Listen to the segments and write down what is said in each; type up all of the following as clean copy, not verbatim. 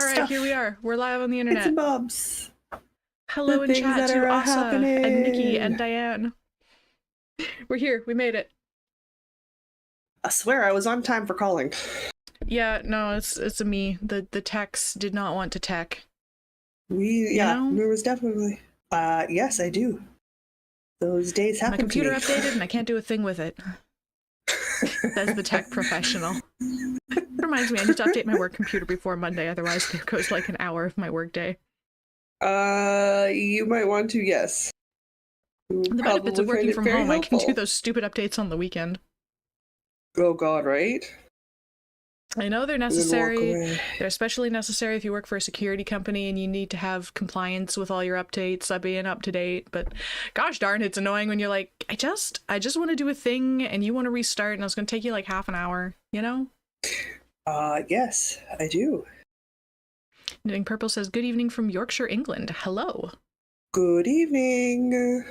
All right, here we are. We're live on the Bits internet. and bobs. Hello The in things chat that to are Asa and Nikki and happening. Diane. We're here. We made it. I swear I was on time for calling. Yeah, no, it's a me. The techs did not want to tech. Yeah, know? there was definitely. Yes, I do. Those days My happen to computer me. updated and I can't do a thing with it. Says the tech professional. It reminds me, I need to update my work computer before Monday, otherwise there goes like an hour of my work day. You might want to, yes. The benefits of Probably find working it from very home, I can do helpful. those stupid updates on the weekend. Oh God, right? I know they're And then walk necessary. away. They're especially necessary if you work for a security company and you need to have compliance with all your updates, being up to date. But gosh darn, it's annoying when you're like, I just want to do a thing and you want to restart and it's going to take you like half an hour, you know? Yes, I do. Knitting Purple says, good evening from Yorkshire, England. Hello. Good evening.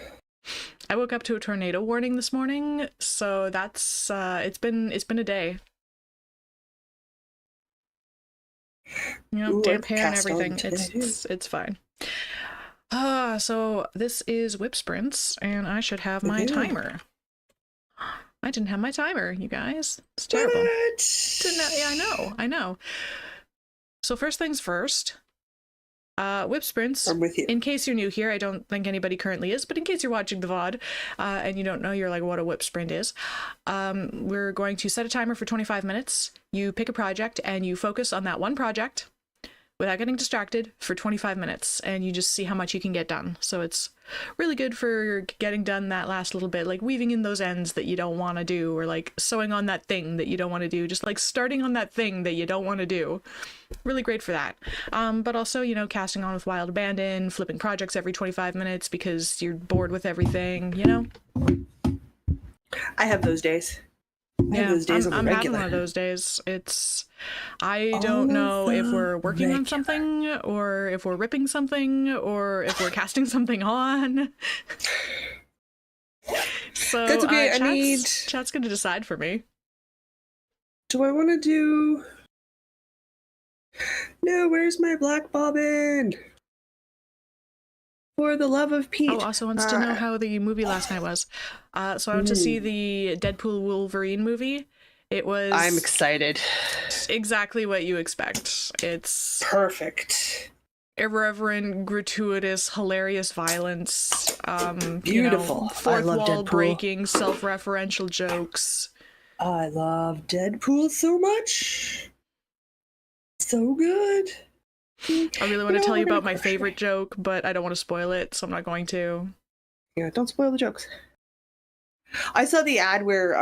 I woke up to a tornado warning this morning, so that's it's been a day. You know, Ooh, damp I've hair and cast on everything. today, too. It's fine. So this is WIP Sprints, and I should have my timer. I didn't have my timer, you guys. It's terrible. Yeah, I know. So first things first, WIP Sprints. I'm with you. In case you're new here, I don't think anybody currently is, but in case you're watching the VOD and you don't know, you're like, what a WIP Sprint is. We're going to set a timer for 25 minutes. You pick a project and you focus on that one project without getting distracted for 25 minutes, and you just see how much you can get done. So it's really good for getting done that last little bit, like weaving in those ends that you don't want to do, or like sewing on that thing that you don't want to do, just like starting on that thing that you don't want to do. Really great for that. But also, you know, casting on with Wild Abandon, flipping projects every 25 minutes because you're bored with everything, you know? I have those days. Yeah, I'm regular. having one of those days. I don't know if we're working on something, or if we're ripping something, or if we're casting something on. So That's okay. Chat's gonna decide for me. Do I want to do? No, where's my black bobbin? For the love of Pete. Oh, also wants to know how the movie last night was. So I went to see the Deadpool Wolverine movie. It was... I'm excited. Exactly what you expect. It's... perfect. Irreverent, gratuitous, hilarious violence. Beautiful. You know, fourth wall Deadpool. breaking, self-referential jokes. I love Deadpool so much. So good. I really want to tell you about my favorite joke, but I don't want to spoil it, so I'm not going to. Yeah, don't spoil the jokes. I saw the ad where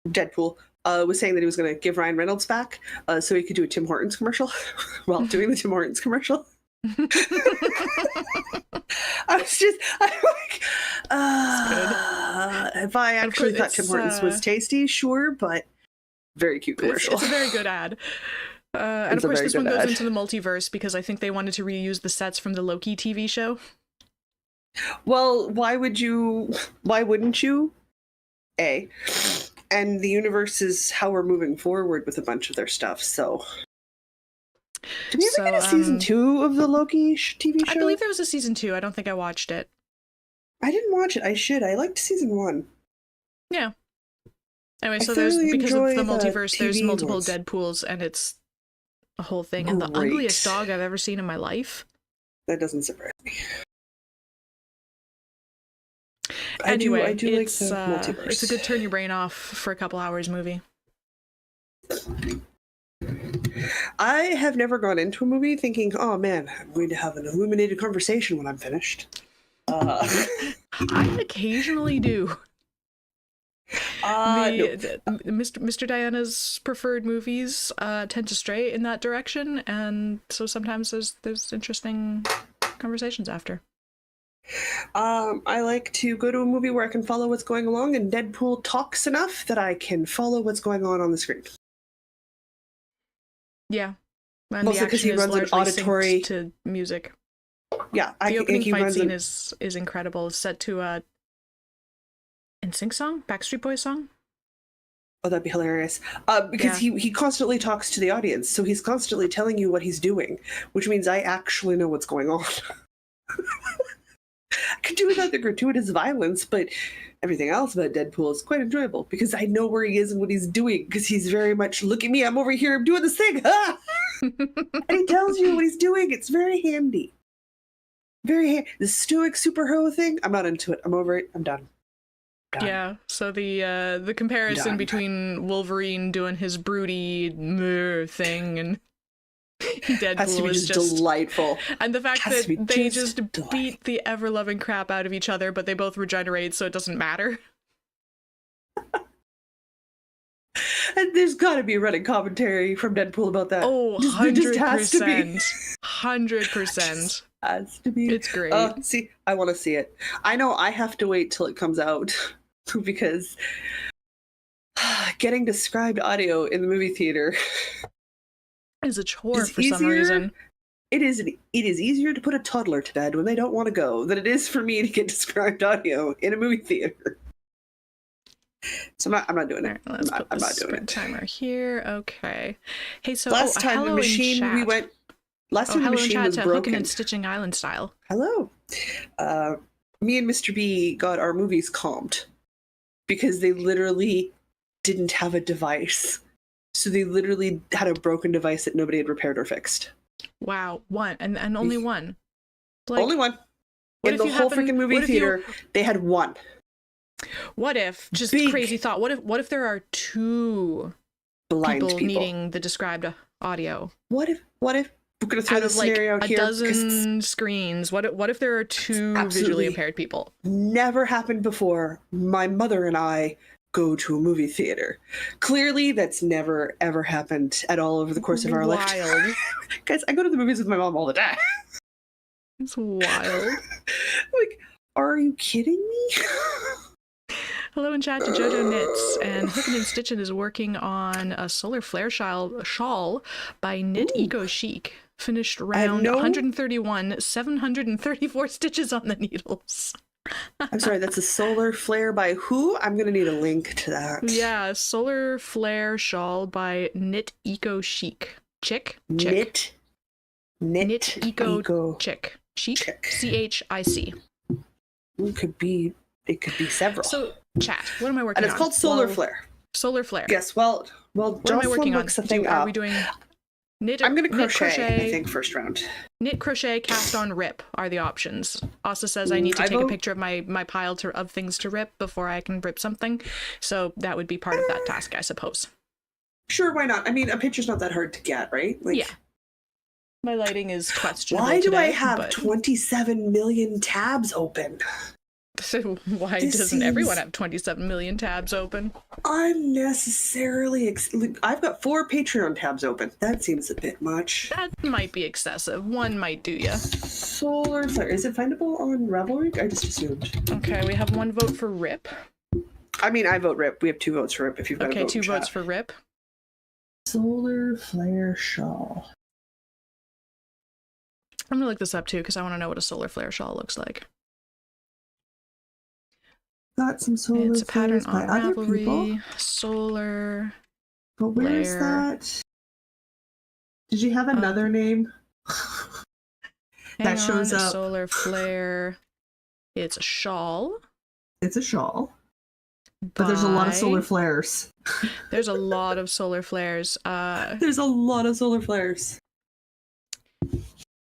Deadpool was saying that he was going to give Ryan Reynolds back so he could do a Tim Hortons commercial while doing the Tim Hortons commercial. I'm like, if I actually thought Tim Hortons was tasty, sure, but very cute commercial. It's a very good ad. And of course, this one goes into the multiverse because I think they wanted to reuse the sets from the Loki TV show. Well, why wouldn't you? And the universe is how we're moving forward with a bunch of their stuff, so... Did we ever get a season 2 of the Loki TV show? I believe there was a season 2. I don't think I watched it. I didn't watch it. I should. I liked season 1. Yeah. Anyway, so there's, because of the multiverse, there's multiple Deadpools, and it's a whole thing. And the ugliest dog I've ever seen in my life. That doesn't surprise me. Anyway, I do like the multiverse. It's a good turn your brain off for a couple hours movie. I have never gone into a movie thinking, oh man, I'm going to have an illuminated conversation when I'm finished. I occasionally do. Mr. Diana's preferred movies tend to stray in that direction, and so sometimes there's interesting conversations after. I like to go to a movie where I can follow what's going along, and Deadpool talks enough that I can follow what's going on the screen. Yeah, and mostly because he runs an auditory to music. Yeah, the opening fight scene is incredible. It's set to a NSYNC song, Backstreet Boys song. Oh, that'd be hilarious. Because Yeah. he constantly talks to the audience, so he's constantly telling you what he's doing, which means I actually know what's going on. I could do without the gratuitous violence, but everything else about Deadpool is quite enjoyable because I know where he is and what he's doing. Because he's very much, look at me, I'm over here, I'm doing this thing, ah! And he tells you what he's doing. It's very handy. The stoic superhero thing. I'm not into it. I'm over it. I'm done. Yeah, so the comparison Done. between Wolverine doing his broody thing and Has to be Deadpool is just delightful. and the fact Has to be that they just just delightful. beat the ever-loving crap out of each other, but they both regenerate, so it doesn't matter. And there's got to be a running commentary from Deadpool about that. Oh, There just has to be. 100%. 100%. Has to be. It's great. See, I want to see it. I know I have to wait till it comes out because getting described audio in the movie theater It's a chore is for some easier. reason. It is easier to put a toddler to bed when they don't want to go than it is for me to get described audio in a movie theater. So I'm not doing it. All right, let's put I'm the not doing sprint it. timer here. Okay. Hey, so Last time hello the in machine chat. we went. Last time the Hello in machine chat was to Hooking broken. and Stitching Island style. Hello. Me and Mr. B got our movies comped because they literally didn't have a device. So they literally had a broken device that nobody had repaired or fixed. Wow, one and only one. Like, Only one. what In if the you whole happen- freaking movie what if you- theater, they had one. What if, just Big. crazy thought, what if there are two Blind people, people. needing the described audio What if we're gonna throw out this of like scenario a here? 'Cause it's dozen screens? What if there are two visually absolutely impaired people? never happened before. My mother and I go to a movie theater. Clearly, that's never ever happened at all over the course of our life. Wild. Guys, I go to the movies with my mom all the time. It's wild. Like, are you kidding me? Hello in chat to Jojo Knits, and Hooking and Stitching is working on a solar flare shawl by Knit Ooh. Eco Chic. Finished have round no- 131, 734 stitches on the needles. I'm sorry, that's a solar flare by who? I'm gonna need a link to that. Yeah, solar flare shawl by Knit Eco Chic. Chick? Knit Eco Chic. Chic? Chic. CHIC. It could be several. So, chat, what am I working and on? it's called solar Well, flare. Solar flare. Yes, well, What am I working on? looks the thing Are up. we doing knit? I'm gonna knit crochet, I think, first round. Knit, crochet, cast on, rip are the options. Asa says I need to I take a vote- picture of my pile of things to rip before I can rip something. So that would be part of that task, I suppose. Sure, why not? I mean, a picture's not that hard to get, right? Like, Yeah. My lighting is questionable why do I today, have but 27 million tabs open? so why This doesn't everyone seems- have 27 million tabs open? Unnecessarily. I've got 4 Patreon tabs open. That seems a bit much. That might be excessive. One might do ya. Solar flare. Is it findable on Ravelry? I just assumed. Okay, we have one vote for rip. I mean, I vote RIP. We have 2 votes for RIP if you've got a Okay, vote 2 in votes chat. for rip. Solar flare shawl. I'm gonna look this up too because I want to know what a solar flare shawl looks like. Got some solar It's a pattern flares by on other people. Ravelry. Solar. But where is flare. that? Did you have another name? Hang That shows on, up. Solar flare. It's a shawl. It's a shawl. But there's a lot of by- solar flares. There's a lot of solar flares. There's a lot of solar flares.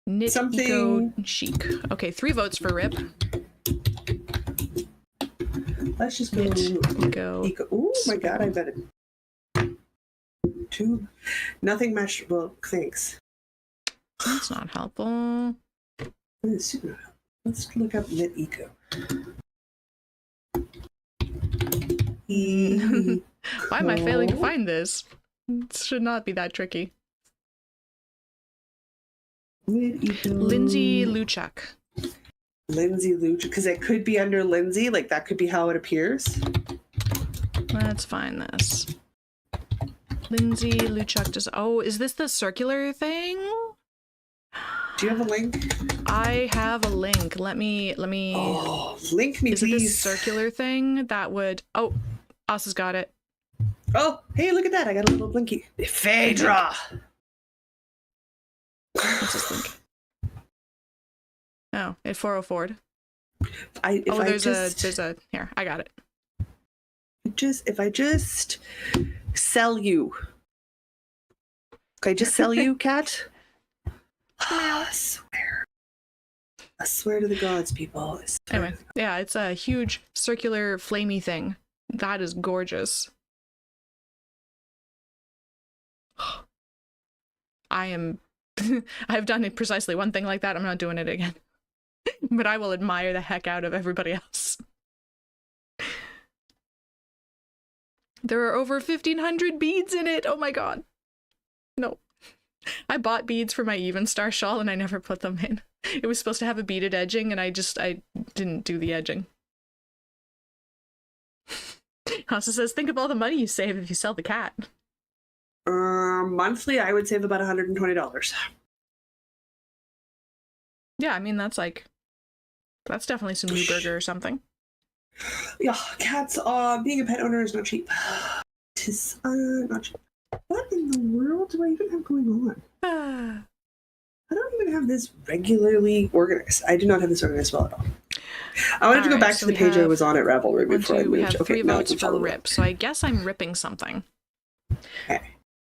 Knit Something- Eco Chic. Okay, 3 votes for rip. Let's just go. Knit Eco. Oh my god, I bet it. 2. Nothing matched. Well, thanks. That's not helpful. Let's look up Knit Eco. Why am I failing to find this? It should not be that tricky. Knit Eco. Lindsay Luchuk. Lindsay Luch, because it could be under Lindsay, like that could be how it appears. Let's find this. Lindsay Luchuk does. Oh, is this the circular thing? Do you have a link? I have a link. Let me. Oh, link me, Is it this please. circular thing that would? Oh, Asa's got it. Oh, hey, look at that. I got a little blinky. Phaedra! What's this link? Oh, at 404'd. There's a here. I got it. If I just sell you. Okay, just sell you, cat? I swear to the gods, people. Anyway, yeah, it's a huge circular flamey thing. That is gorgeous. I've done precisely one thing like that. I'm not doing it again. But I will admire the heck out of everybody else. There are over 1,500 beads in it. Oh my god. No. I bought beads for my Even Star shawl and I never put them in. It was supposed to have a beaded edging and I didn't do the edging. Also says, think of all the money you save if you sell the cat. Monthly, I would save about $120. Yeah, I mean, that's definitely some new burger or something. Yeah, cats, being a pet owner is not cheap. It is not cheap. What in the world do I even have going on? I don't even have this regularly organized. I do not have this organized well at all. I wanted to go back to the page I was on at Ravelry before I moved. We have 3 votes for follow rip, so I guess I'm ripping something. Okay.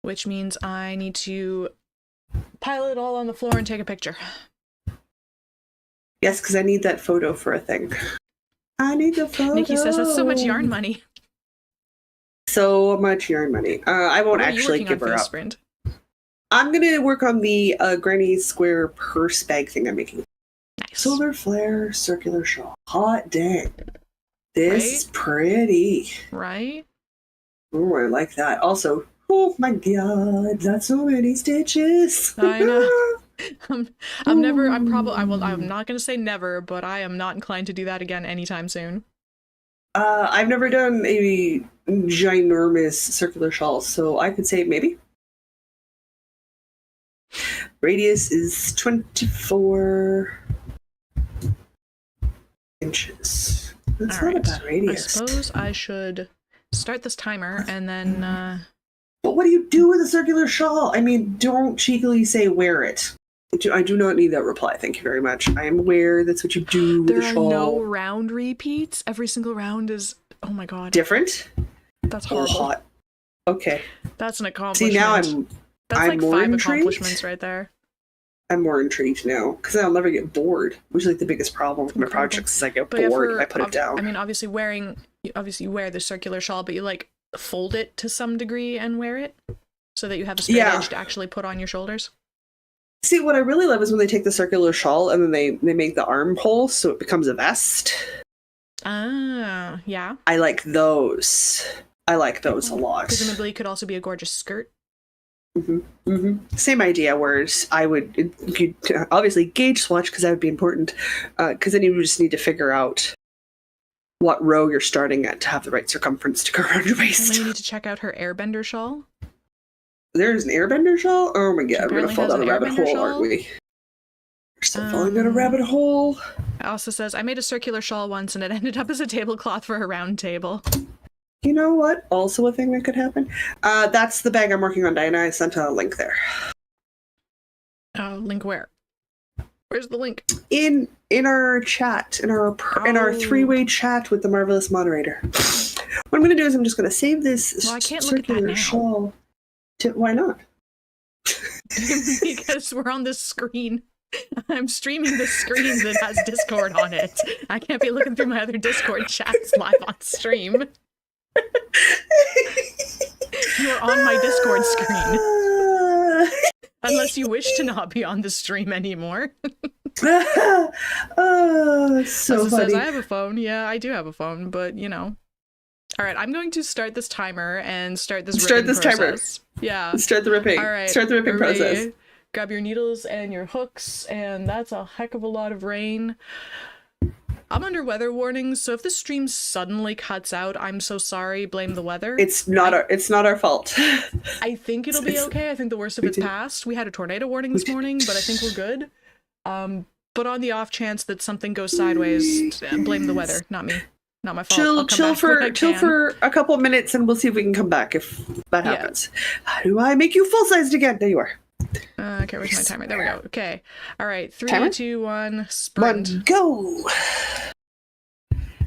Which means I need to pile it all on the floor and take a picture. Yes, because I need that photo for a thing. I need the photo. Nikki says that's so much yarn money. So much yarn money. I won't actually give her up. Sprint? I'm going to work on the granny square purse bag thing I'm making. Nice. Solar flare, circular shawl. Hot dang. This is pretty. Right? Oh, I like that. Also, oh my god, that's so many stitches. I know. I'm not going to say never, but I am not inclined to do that again anytime soon. I've never done a ginormous circular shawl, so I could say maybe. Radius is 24 inches. That's not a bad radius. I suppose I should start this timer and then... But what do you do with a circular shawl? I mean, don't cheekily say wear it. I do not need that reply. Thank you very much. I am aware that's what you do with a shawl. There are no round repeats. Every single round is... Oh my god. Different? That's horrible. Hot. Okay. That's an accomplishment. See, now That's I'm like more 5 intrigued. accomplishments right there. I'm more intrigued now because I'll never get bored, which is like the biggest problem with my projects is I get bored and I put it down. I mean, obviously you wear the circular shawl, but you like fold it to some degree and wear it so that you have a straight edge to actually put on your shoulders. See, what I really love is when they take the circular shawl and then they make the armhole so it becomes a vest. Ah, yeah. I like those. I like those a lot. Presumably, it could also be a gorgeous skirt. Mm-hmm. Mm-hmm. Same idea, whereas I would obviously gauge swatch because that would be important, because then you would just need to figure out what row you're starting at to have the right circumference to go around your waist. And then you need to check out her airbender shawl. There's an airbender shawl? Oh my god, we're gonna fall down a rabbit hole, aren't we? We're still falling down a rabbit hole. It also says, I made a circular shawl once and it ended up as a tablecloth for a round table. You know what? Also a thing that could happen. That's the bag I'm working on, Diana. I sent a link there. Oh, link where? Where's the link? In our chat, in our 3-way chat with the marvelous moderator. What I'm going to do is I'm just going to save this I can't look at that now. shawl. Why not? Because we're on this screen. I'm streaming the screen that has Discord on it. I can't be looking through my other Discord chats live on stream. You're on my Discord screen. Unless you wish to not be on the stream anymore. So funny. Says, I have a phone. Yeah, I do have a phone, but you know. All right, I'm going to start this timer and start this process. Timer. Yeah. Start the ripping. All right. Start the ripping process. Grab your needles and your hooks, and that's a heck of a lot of rain. I'm under weather warnings, so if the stream suddenly cuts out, I'm so sorry. Blame the weather. It's not our fault. I think it'll be okay. I think the worst of it's past. We had a tornado warning this morning, but I think we're good. But on the off chance that something goes sideways, blame the weather, not me. Not my fault. I'll come Chill back when I chill can. for a couple minutes, and we'll see if we can come back if that Yeah. happens. How do I make you full-sized again? There you are. Okay, where's my timer? There we go. Okay. All right. 3, Timer? 2, 1, sprint. One, go!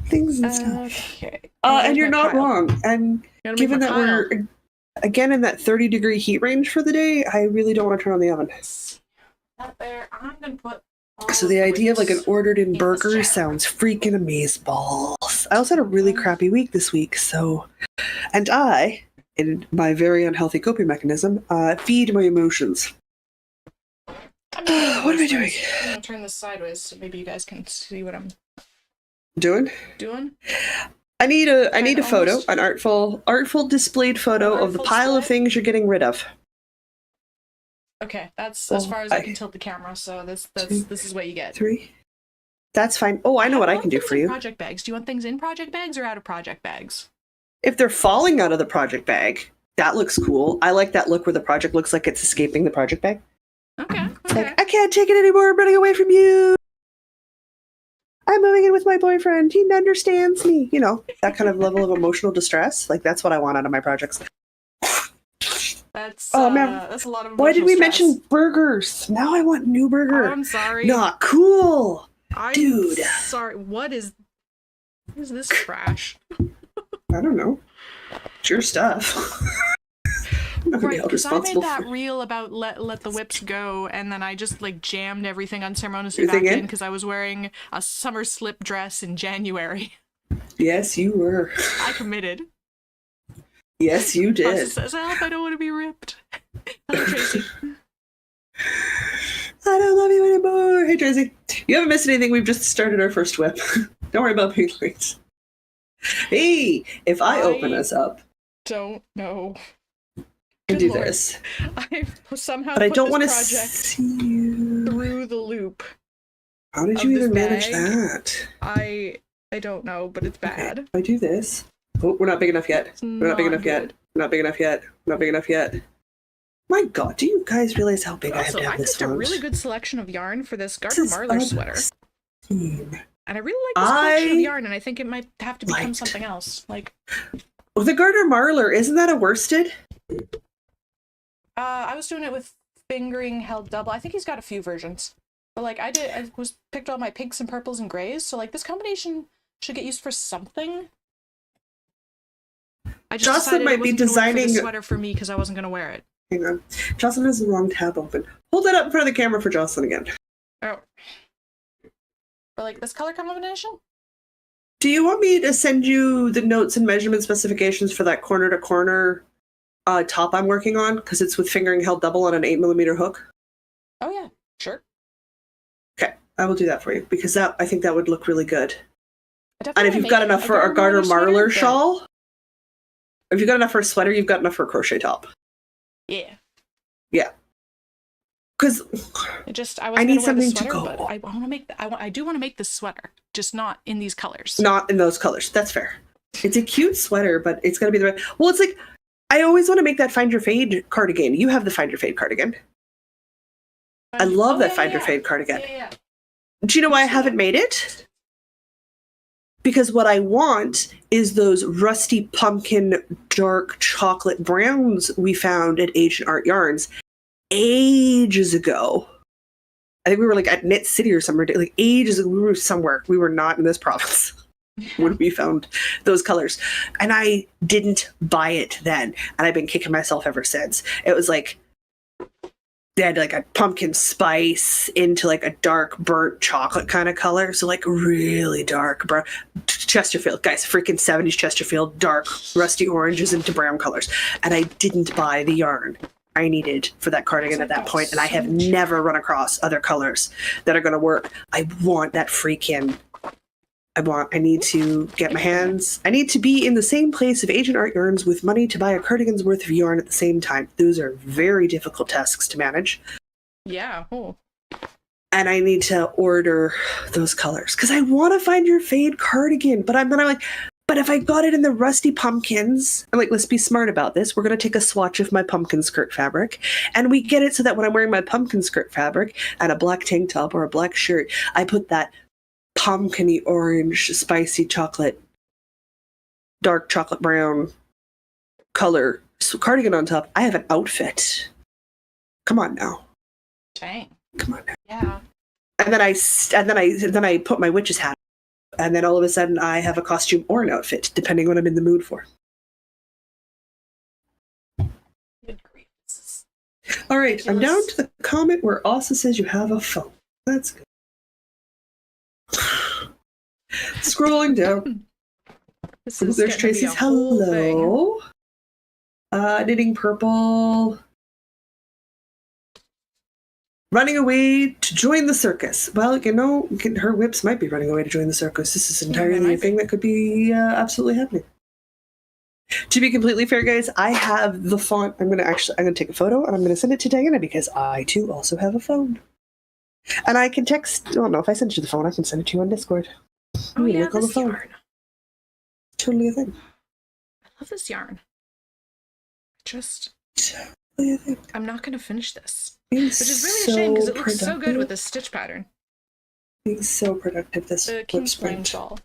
Things and stuff. Okay. And you're not wrong. And given that we're, again, in that 30-degree heat range for the day, I really don't want to turn on the oven. Out there, I'm gonna put. So the idea of like an ordered-in in burger this sounds freaking amazeballs. I also had a really crappy week this week, so... And I, in my very unhealthy coping mechanism, feed my emotions. What am I doing? I'm gonna turn this sideways so maybe you guys can see what I'm Doing? I need a photo, an artful displayed photo of the pile of things you're getting rid of. Okay, that's as far as I can tilt the camera, so this is what you get. 3. That's fine. Oh, I know what I can do for you. Project bags. Do you want things in project bags or out of project bags? If they're falling out of the project bag, that looks cool. I like that look where the project looks like it's escaping the project bag. Okay. It's like, I can't take it anymore. I'm running away from you. I'm moving in with my boyfriend. He understands me. You know, that kind of level of emotional distress. Like, that's what I want out of my projects. That's man. that's a lot of. Why did we stress. mention burgers? Now I want new burger. I'm sorry. Not cool. I'm Dude. sorry. What is this trash? I don't know. It's your stuff. I'm not gonna be Right, held because I made responsible that for reel about let the whips go, and then I just like jammed everything unceremoniously back Everything in in? because I was wearing a summer slip dress in January. Yes, you were. I committed. Yes, you did. Austin says, "Help! I don't want to be ripped." Hello, Tracy. I don't love you anymore. Hey, Tracy. You haven't missed anything. We've just started our first whip. Don't worry about being late. Hey, if I open us up Don't know. and Good do Lord. this, I've somehow but I put don't this want to project see you. through the loop. How did of you this even manage bag. that? I don't know, but it's bad. Okay, if I do this. Oh, we're not big enough yet. It's We're not big enough yet. good. We're not big enough yet. We're not big enough yet. My God, do you guys realize how big I have Also, to have I this picked a font? really good selection of yarn for this This Gardner is Marler sweater. obscene. And I really like this collection of yarn, and I think it might have to become liked. something else. Like, Oh, the Gardner Marler, isn't that a worsted? I was doing it with fingering held double. I think he's got a few versions. But like I picked all my pinks and purples and grays, so like this combination should get used for something. I just Jocelyn decided might I be wasn't gonna wear designing- the sweater for me because I wasn't gonna wear it. Hang on. Jocelyn has the wrong tab open. Hold it up in front of the camera for Jocelyn again. Oh. But like this color combination? Do you want me to send you the notes and measurement specifications for that corner to corner top I'm working on? Because it's with fingering held double on an 8mm hook. Oh yeah, sure. Okay, I will do that for you because I think that would look really good. I And definitely if you've make got enough a for a Gardner sweater, Marler but- shawl, if you've got enough for a sweater, you've got enough for a crochet top. Yeah. Yeah. Because I was need gonna wear the something to sweater, go. but I want to make I do want to make this sweater, just not in these colors. not in those colors. That's fair. It's a cute sweater, but it's got to be the right. Well, it's like I always want to make that Find Your Fade cardigan. You have the Find Your Fade cardigan. I love that Find Your Fade cardigan. Yeah. Do you know why I haven't made it? Because what I want is those rusty pumpkin dark chocolate browns we found at Ancient Art Yarns ages ago. I think we were like at Knit City or somewhere, like ages ago. We were somewhere. We were not in this province when we found those colors. And I didn't buy it then. And I've been kicking myself ever since. It was like, they had like a pumpkin spice into like a dark burnt chocolate kind of color. So like really dark brown. Chesterfield, guys, freaking 70s Chesterfield, dark rusty oranges into brown colors. And I didn't buy the yarn I needed for that cardigan at that point, and I have never run across other colors that are going to work. I want that freaking. I need to get my hands. I need to be in the same place of Agent Art Yarns with money to buy a cardigan's worth of yarn at the same time. Those are very difficult tasks to manage. Yeah. Oh. And I need to order those colors because I want to Find Your Fade cardigan. But I'm like, but if I got it in the rusty pumpkins, I'm like, let's be smart about this. We're going to take a swatch of my pumpkin skirt fabric. And we get it so that when I'm wearing my pumpkin skirt fabric and a black tank top or a black shirt, I put that pumpkin-y orange spicy chocolate dark chocolate brown color cardigan on top. I have an outfit. Come on now. Dang. Come on now. Yeah. And then I put my witch's hat, and then all of a sudden I have a costume or an outfit, depending what I'm in the mood for. Good grief. All right, I'm down to the comment where Asa says you have a phone. That's good. Scrolling down. There's Tracy's hello. Knitting purple. Running away to join the circus. Well, you know, her whips might be running away to join the circus. This is entirely a thing that could be absolutely happening. To be completely fair, guys, I have the font. I'm gonna take a photo and I'm gonna send it to Diana because I too also have a phone. And I can text. I don't know if I send it to the phone. I can send it to you on Discord. Oh yeah, this yarn. Totally a thing. I love this yarn. Just. Totally a thing. I'm not gonna finish this. Which is really a shame because it looks so good with this stitch pattern. Being so productive this WIP Sprint shawl.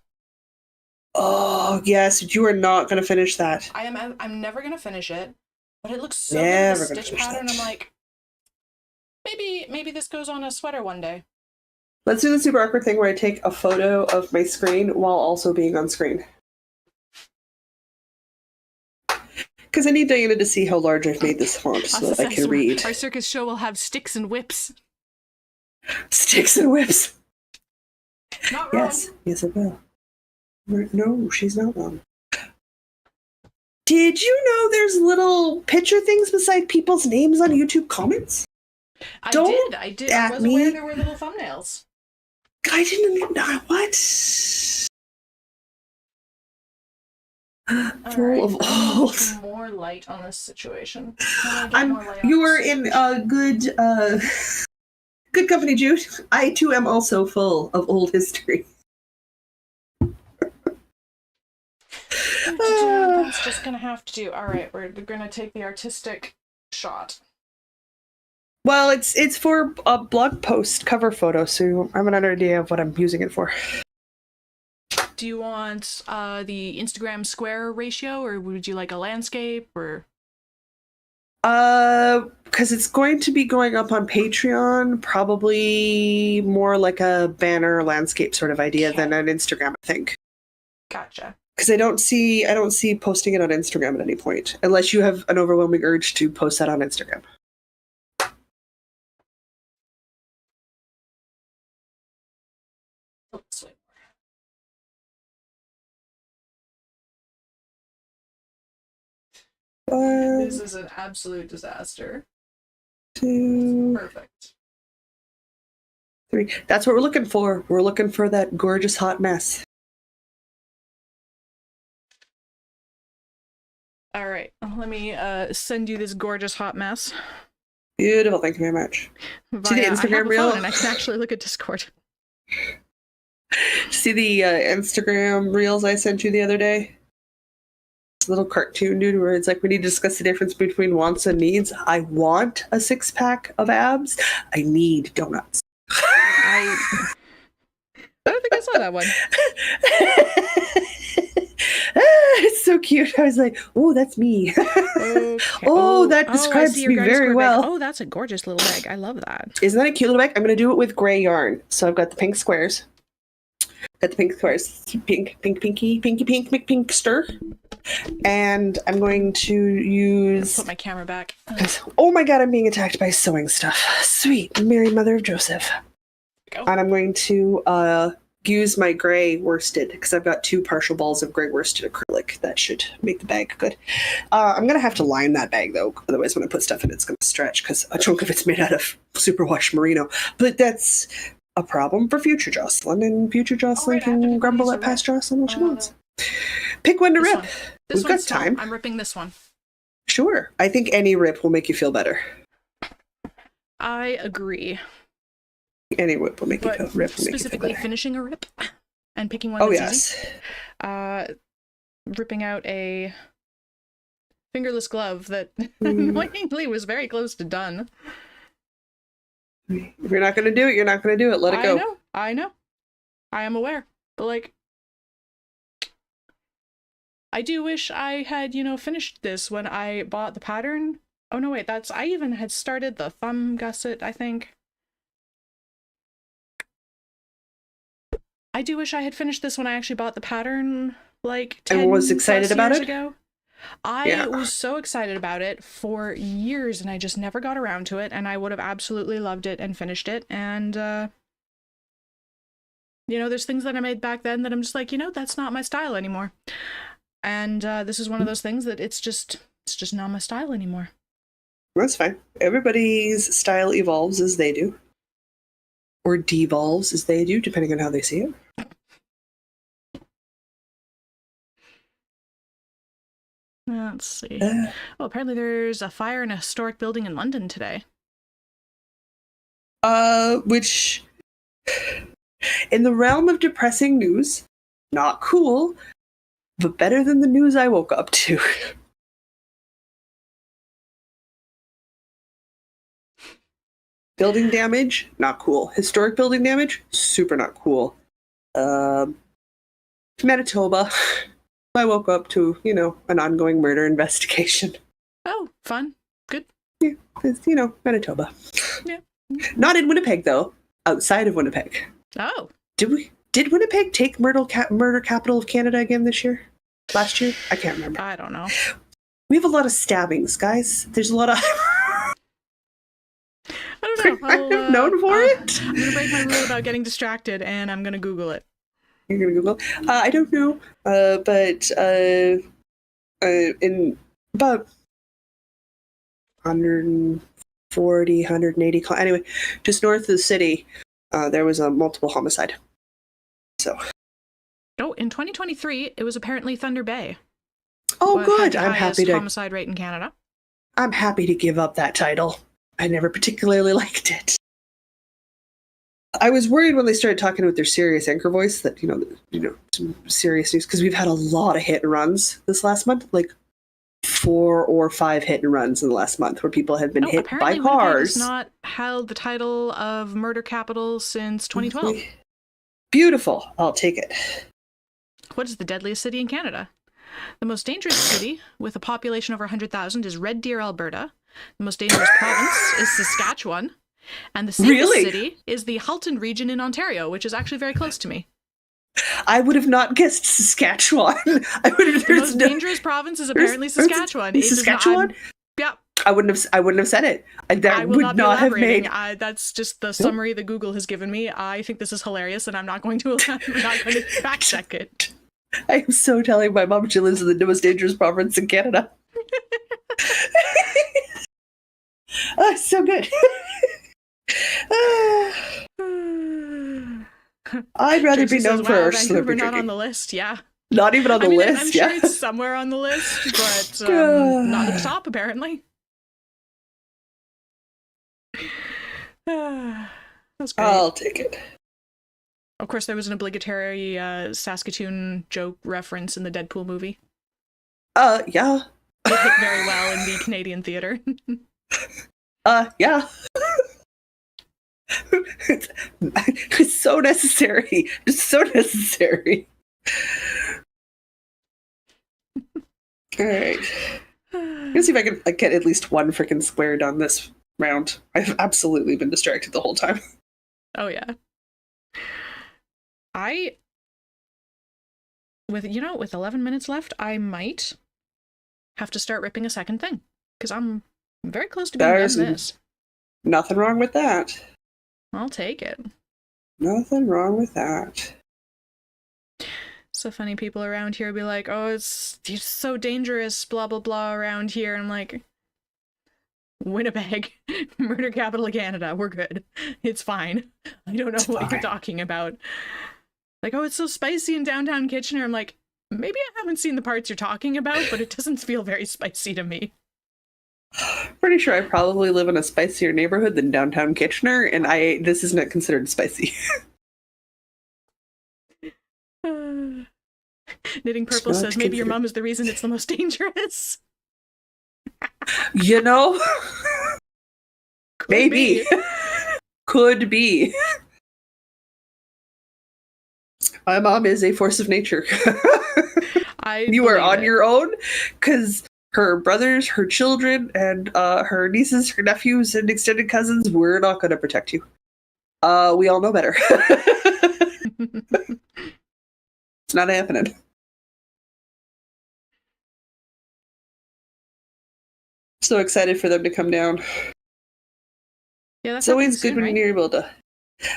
Oh yes, you are not going to finish that. I'm never going to finish it, but it looks so good with the stitch pattern. I'm like, maybe this goes on a sweater one day. Let's do the super awkward thing where I take a photo of my screen while also being on screen. Because I need Diana to see how large I've made this font so that I can read. Our circus show will have sticks and whips. Sticks and whips. Not wrong. Yes, it will. No, she's not wrong. Did you know there's little picture things beside people's names on YouTube comments? I did. I was aware there were little thumbnails. I didn't know. What? Full of old. More light on this situation. You were in a good company, Jude. I too am also full of old history. That's just gonna have to do. All right, we're gonna take the artistic shot. Well, it's for a blog post cover photo, so I have another idea of what I'm using it for. Do you want the Instagram square ratio, or would you like a landscape, or? Because it's going to be going up on Patreon, probably more like a banner landscape sort of idea than an Instagram, I think. Gotcha. Because I don't see posting it on Instagram at any point, unless you have an overwhelming urge to post that on Instagram. This is an absolute disaster. 2, perfect. 3. That's what we're looking for. We're looking for that gorgeous hot mess. All right, let me send you this gorgeous hot mess. Beautiful, thank you very much. See the Instagram reel? And I can actually look at Discord. See the Instagram reels I sent you the other day? This little cartoon dude where it's like, we need to discuss the difference between wants and needs. I want a 6-pack of abs. I need donuts. I don't think I saw that one. It's so cute. I was like, oh, that's me. Okay. That describes me very well. Oh, that's a gorgeous little bag. I love that. Isn't that a cute little bag? I'm going to do it with gray yarn. So I've got the pink squares. Got the pink squares. Pink, McPinkster. And I'm going to use... Put my camera back. Oh my god, I'm being attacked by sewing stuff. Sweet Mary, Mother of Joseph. And I'm going to use my gray worsted, because I've got 2 partial balls of gray worsted acrylic. That should make the bag good. I'm going to have to line that bag, though. Otherwise, when I put stuff in it, it's going to stretch, because a chunk of it's made out of superwash merino. But that's a problem for future Jocelyn, and future Jocelyn can grumble at past Jocelyn when she wants. Pick one to rip. We've got time. I'm ripping this one. Sure. I think any rip will make you feel better. I agree. Any whip will make you feel rip. Specifically finishing a rip and picking one that's easy. Ripping out a fingerless glove that annoyingly was very close to done. If you're not going to do it, you're not going to do it. Let it go. I know. I am aware. But, like, I do wish I had, finished this when I bought the pattern. Oh no, wait, I even had started the thumb gusset, I think. I do wish I had finished this when I actually bought the pattern, like 10 and was excited about years it ago. I was so excited about it for years, and I just never got around to it, and I would have absolutely loved it and finished it. And there's things that I made back then that I'm just like, that's not my style anymore. And this is one of those things that it's just not my style anymore. That's fine. Everybody's style evolves as they do, or devolves as they do, depending on how they see it. Let's see. Apparently there's a fire in a historic building in London today. Which, in the realm of depressing news, not cool, but better than the news I woke up to. Building damage, not cool. Historic building damage, super not cool. Manitoba. I woke up to, an ongoing murder investigation. Oh, fun. Good. Yeah, it's, Manitoba. Yeah. Not in Winnipeg, though. Outside of Winnipeg. Oh. Did Winnipeg take murder capital of Canada again this year? Last year? I can't remember. I don't know. We have a lot of stabbings, guys. There's a lot of... I don't know. I'm known for it. I'm going to break my rule about getting distracted, and I'm going to Google it. You're going to Google? I don't know. But in about 140, 180... Anyway, just north of the city, there was a multiple homicide. So... Oh, in 2023, it was apparently Thunder Bay. Oh, good. I'm happy to... homicide rate in Canada. I'm happy to give up that title. I never particularly liked it. I was worried when they started talking with their serious anchor voice that, some serious news, because we've had a lot of hit and runs this last month, like 4 or 5 hit and runs in the last month where people have been hit by cars. Winnipeg has not held the title of murder capital since 2012. Beautiful. I'll take it. What is the deadliest city in Canada? The most dangerous city, with a population over 100,000, is Red Deer, Alberta. The most dangerous province is Saskatchewan. And the safest city is the Halton region in Ontario, which is actually very close to me. I would have not guessed Saskatchewan. The most dangerous province is apparently Saskatchewan. Saskatchewan? Yeah. I wouldn't have said it. I will would not have made. That's just the summary that Google has given me. I think this is hilarious, and I'm not going to fact check it. I am so telling my mom she lives in the most dangerous province in Canada. Oh, it's so good. I'd rather be known for our Vancouver not on the list, yeah. Not even on the list, I'm sure it's somewhere on the list, but not at the top, apparently. That's great. I'll take it. Of course, there was an obligatory Saskatoon joke reference in the Deadpool movie. Yeah. It hit very well in the Canadian theater. Yeah. It's so necessary. It's so necessary. All right. Let's see if I can get at least one freaking square done this round. I've absolutely been distracted the whole time. Oh, yeah. With 11 minutes left, I might have to start ripping a second thing, because I'm very close to being done this. Nothing wrong with that. I'll take it. Nothing wrong with that. So funny, people around here be like, oh, it's so dangerous, blah, blah, blah, around here. And I'm like, Winnipeg, murder capital of Canada, we're good. It's fine. I don't know what you're talking about. Like, oh, it's so spicy in downtown Kitchener. I'm like, maybe I haven't seen the parts you're talking about, but it doesn't feel very spicy to me. Pretty sure I probably live in a spicier neighborhood than downtown Kitchener, and this is not considered spicy. Knitting Purple says, maybe your mom is the reason it's the most dangerous. Maybe. Could be. My mom is a force of nature. You are believe on it. your own, because her brothers, her children, and her nieces, her nephews, and extended cousins, we're not going to protect you. We all know better. It's not happening. So excited for them to come down. Yeah, that's It's always happening good soon, when right? you're able to.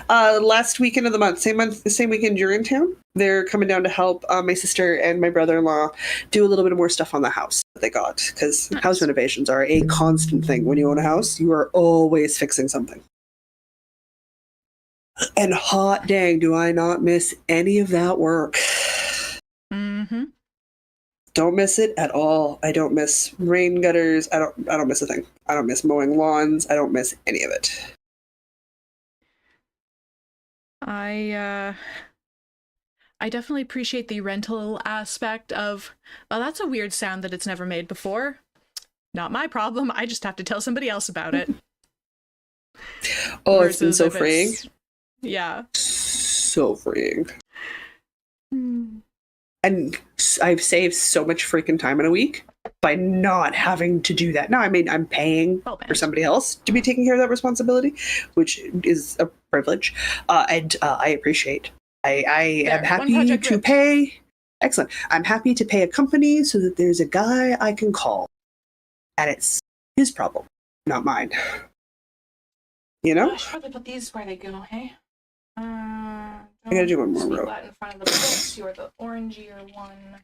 Last weekend of the month, same weekend you're in town. They're coming down to help my sister and my brother-in-law do a little bit more stuff on the house that they got, because Nice. house renovations are a constant thing. When you own a house, you are always fixing something. And hot dang, do I not miss any of that work. Mm-hmm. Don't miss it at all. I don't miss rain gutters. I don't miss a thing. I don't miss mowing lawns. I don't miss any of it. I definitely appreciate the rental aspect of, well, that's a weird sound that it's never made before. Not my problem. I just have to tell somebody else about it. Oh, it's been Versus so if freeing. it's, yeah. So freeing. Hmm. And I've saved so much freaking time in a week by not having to do that. Now, I mean, I'm paying Well, for somebody else to be taking care of that responsibility, which is a privilege, and I appreciate. I am There, one happy project to ripped. pay. Excellent. I'm happy to pay a company so that there's a guy I can call, and it's his problem, not mine. You know? I should probably put these where they go, hey? I gotta do one more Speak row. that in front of the books. You're the orangier one.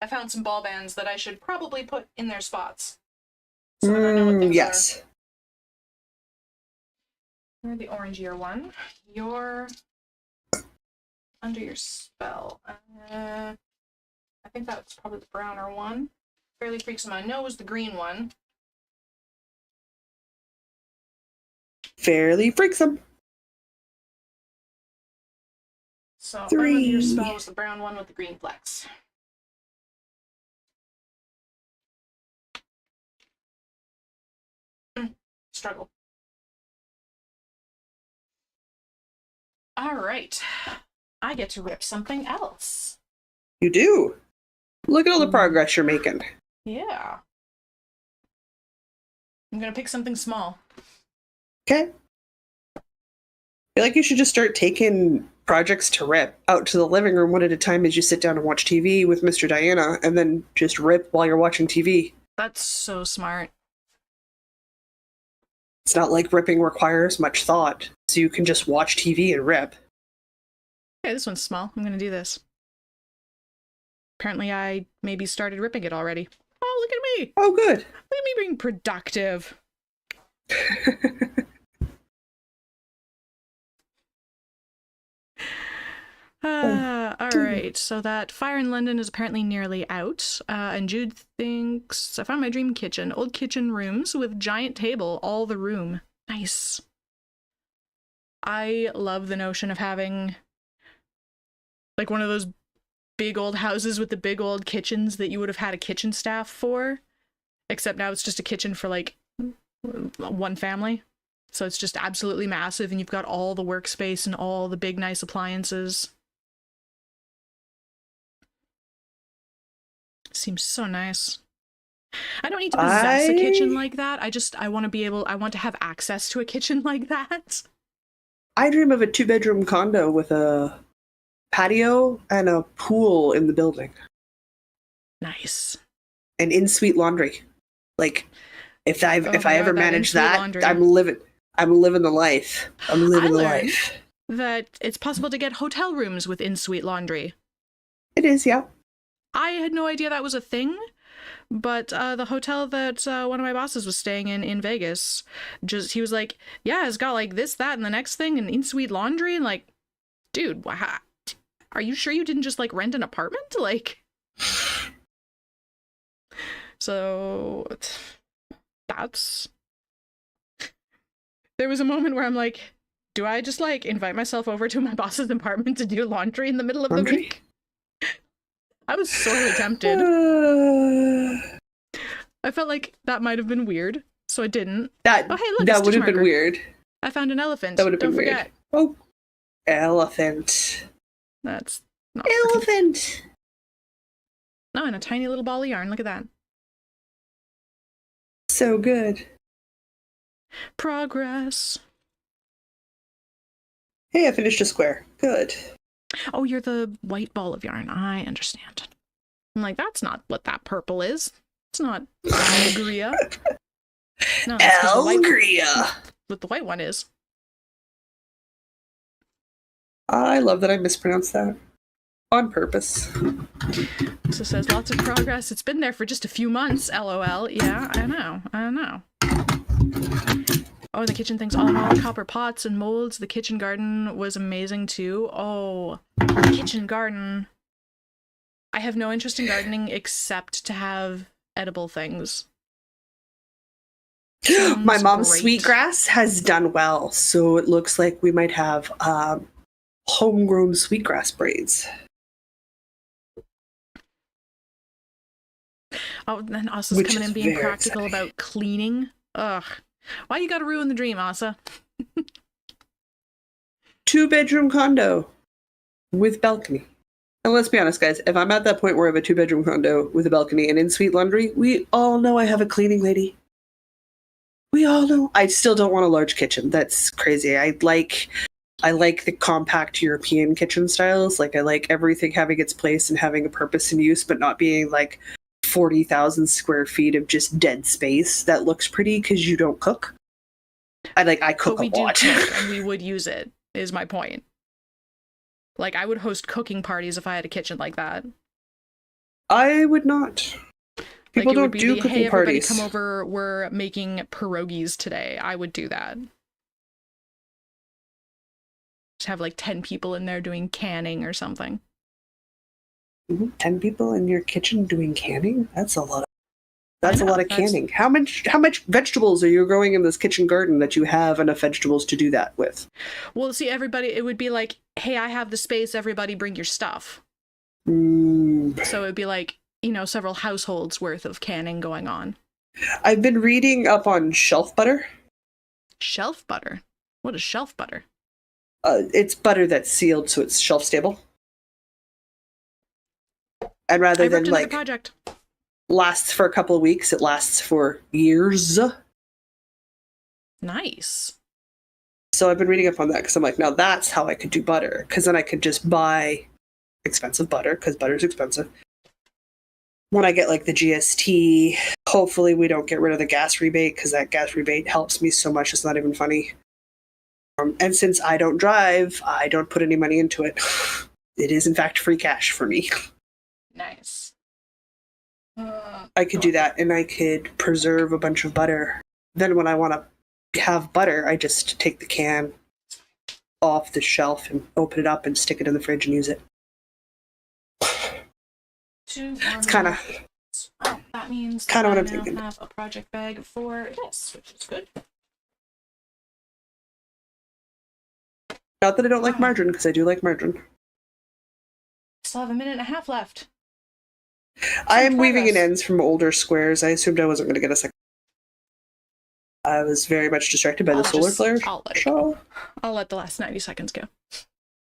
I found some ball bands that I should probably put in their spots. So that I know what things Yes. are. You're the orangier one. You're under your spell. I think that's probably the browner one. Fairly Freaks in My Nose, the green one. Fairly freaksome. So 3. under your spell was the brown one with the green flecks. Struggle. All right. I get to rip something else. You do. Look at all the progress you're making. Yeah. I'm gonna pick something small. Okay. I feel like you should just start taking projects to rip out to the living room one at a time as you sit down and watch TV with Mr. Diana, and then just rip while you're watching TV. That's so smart. It's not like ripping requires much thought, so you can just watch TV and rip. Okay, this one's small. I'm gonna do this. Apparently I maybe started ripping it already. Oh, look at me! Oh, good. Look at me being productive. All right, so that Fire in London is apparently nearly out, and Jude thinks, I found my dream kitchen. Old kitchen rooms with giant table, all the room. Nice. I love the notion of having like one of those big old houses with the big old kitchens that you would have had a kitchen staff for, except now it's just a kitchen for like one family. So it's just absolutely massive, and you've got all the workspace and all the big nice appliances. Seems so nice. I don't need to possess a kitchen like that. I want to have access to a kitchen like that. I dream of a 2-bedroom condo with a patio and a pool in the building. Nice. And in-suite laundry. Like, if I ever manage that, laundry. I'm living the life. I'm living the life. That it's possible to get hotel rooms with in-suite laundry. It is, yeah. I had no idea that was a thing, but the hotel that one of my bosses was staying in Vegas, he was like, yeah, it's got like this, that, and the next thing, and in-suite laundry, and like, dude, are you sure you didn't just like rent an apartment? Like, so that's. There was a moment where I'm like, do I just like invite myself over to my boss's apartment to do laundry in the middle of the week? I was sorely tempted. I felt like that might have been weird, so I didn't. Oh, hey, look, that would have been weird. I found an elephant. That would have been Don't forget. Weird. Oh, elephant. That's not elephant. Oh, and a tiny little ball of yarn. Look at that. So good. Progress. Hey, I finished a square. Good. Oh, you're the white ball of yarn. I understand. I'm like, that's not what that purple is. It's not Algria. No, that's Algria. What the white one is. I love that I mispronounced that. On purpose. So says lots of progress. It's been there for just a few months, LOL. Yeah, I know. Oh, the kitchen things all in all, copper pots and molds. The kitchen garden was amazing too. Oh, kitchen garden. I have no interest in except to have edible things. My mom's great. sweetgrass has done well, so it looks like we might have homegrown sweetgrass braids. Oh, and then Asa's coming in being practical about cleaning. Ugh. Why you gotta ruin the dream, Asa? 2-bedroom condo with balcony. And let's be honest, guys, if I'm at that point where I have a 2-bedroom condo with a balcony and in-suite laundry, we all know I have a cleaning lady. We all know. I still don't want a large kitchen. That's crazy. I like the compact European kitchen styles. Like, I like everything having its place and having a purpose and use, but not being like 40,000 square feet of just dead space that looks pretty because you don't cook. I cook a lot. Do cook and we would use it, is my point. Like, I would host cooking parties if I had a kitchen like that. I would not. People don't do cooking hey, everybody parties. Come over, we're making pierogies today. I would do that. Just have like 10 people in there doing canning or something. 10 people in your kitchen doing canning? That's a lot of canning. How much vegetables are you growing in this kitchen garden that you have enough vegetables to do that with? Well, see, it would be like, hey, I have the space, everybody bring your stuff. So it would be like, several households worth of canning going on. I've been reading up on shelf butter. Shelf butter? What is shelf butter? It's butter that's sealed so it's shelf stable. And rather than like project. Lasts for a couple of weeks, it lasts for years. Nice. So I've been reading up on that because I'm like, now that's how I could do butter. Because then I could just buy expensive butter because butter's expensive. When I get like the GST, hopefully we don't get rid of the gas rebate because that gas rebate helps me so much. It's not even funny. And since I don't drive, I don't put any money into it. It is in fact free cash for me. Nice. I could do that and I could preserve a bunch of butter. Then when I want to have butter, I just take the can off the shelf and open it up and stick it in the fridge and use it. It's kind of that means kind of what I'm thinking. I have a project bag for this, which is good. Not that I don't like margarine, because I do like margarine. Still have a minute and a half left. I am weaving in ends from older squares. I assumed I wasn't going to get a second. I was very much distracted by the solar flare. I'll let the last 90 seconds go.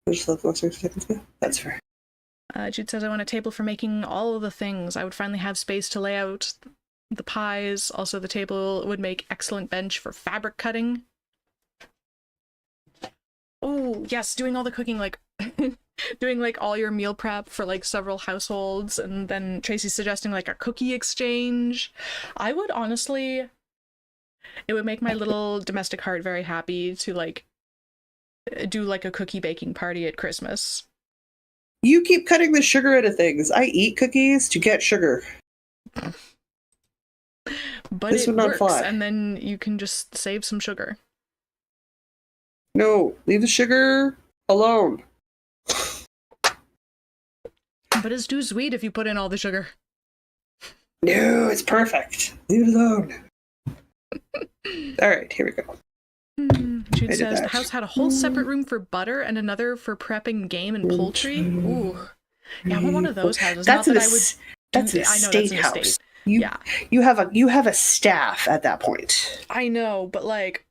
Just let the last 90 seconds go? That's fair. Jude says, I want a table for making all of the things. I would finally have space to lay out the pies. Also, the table would make excellent bench for fabric cutting. Oh, yes, doing all the cooking, like, doing, like, all your meal prep for, like, several households, and then Tracy's suggesting, like, a cookie exchange. I would honestly... It would make my little domestic heart very happy to, like, do, like, a cookie baking party at Christmas. You keep cutting the sugar out of things. I eat cookies to get sugar. But this would not fly. And then you can just save some sugar. No, leave the sugar alone. But it's too sweet if you put in all the sugar. No, it's perfect. Leave it alone. All right, here we go. Jude says the house had a whole separate room for butter and another for prepping game and poultry. Ooh, yeah, I want one of those houses. That's an estate house. You have a staff at that point. I know, but like,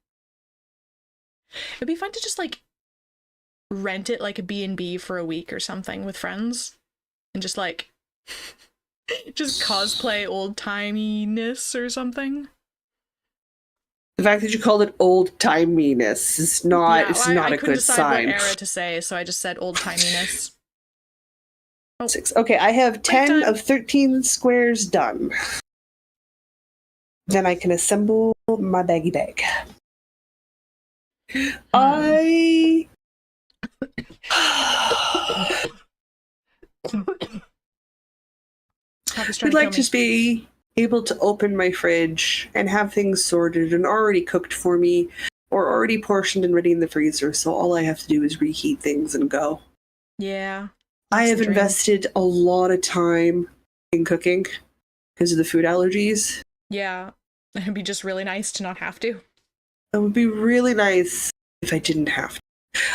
it'd be fun to just like rent it like a B&B for a week or something with friends, and just like Just cosplay old-timiness or something. The fact that you called it old-timiness is not, Yeah, it's well, not I a couldn't good decide sign. what era to say, so I just said old-timiness. Oh, 6. Okay, I have 10 of 13 squares done. Then I can assemble my baggy bag. I would like to be able to open my fridge and have things sorted and already cooked for me, or already portioned and ready in the freezer, so all I have to do is reheat things and go. Yeah. I have invested a lot of time in cooking because of the food allergies. Yeah. It'd be just really nice to not have to. It would be really nice if I didn't have to.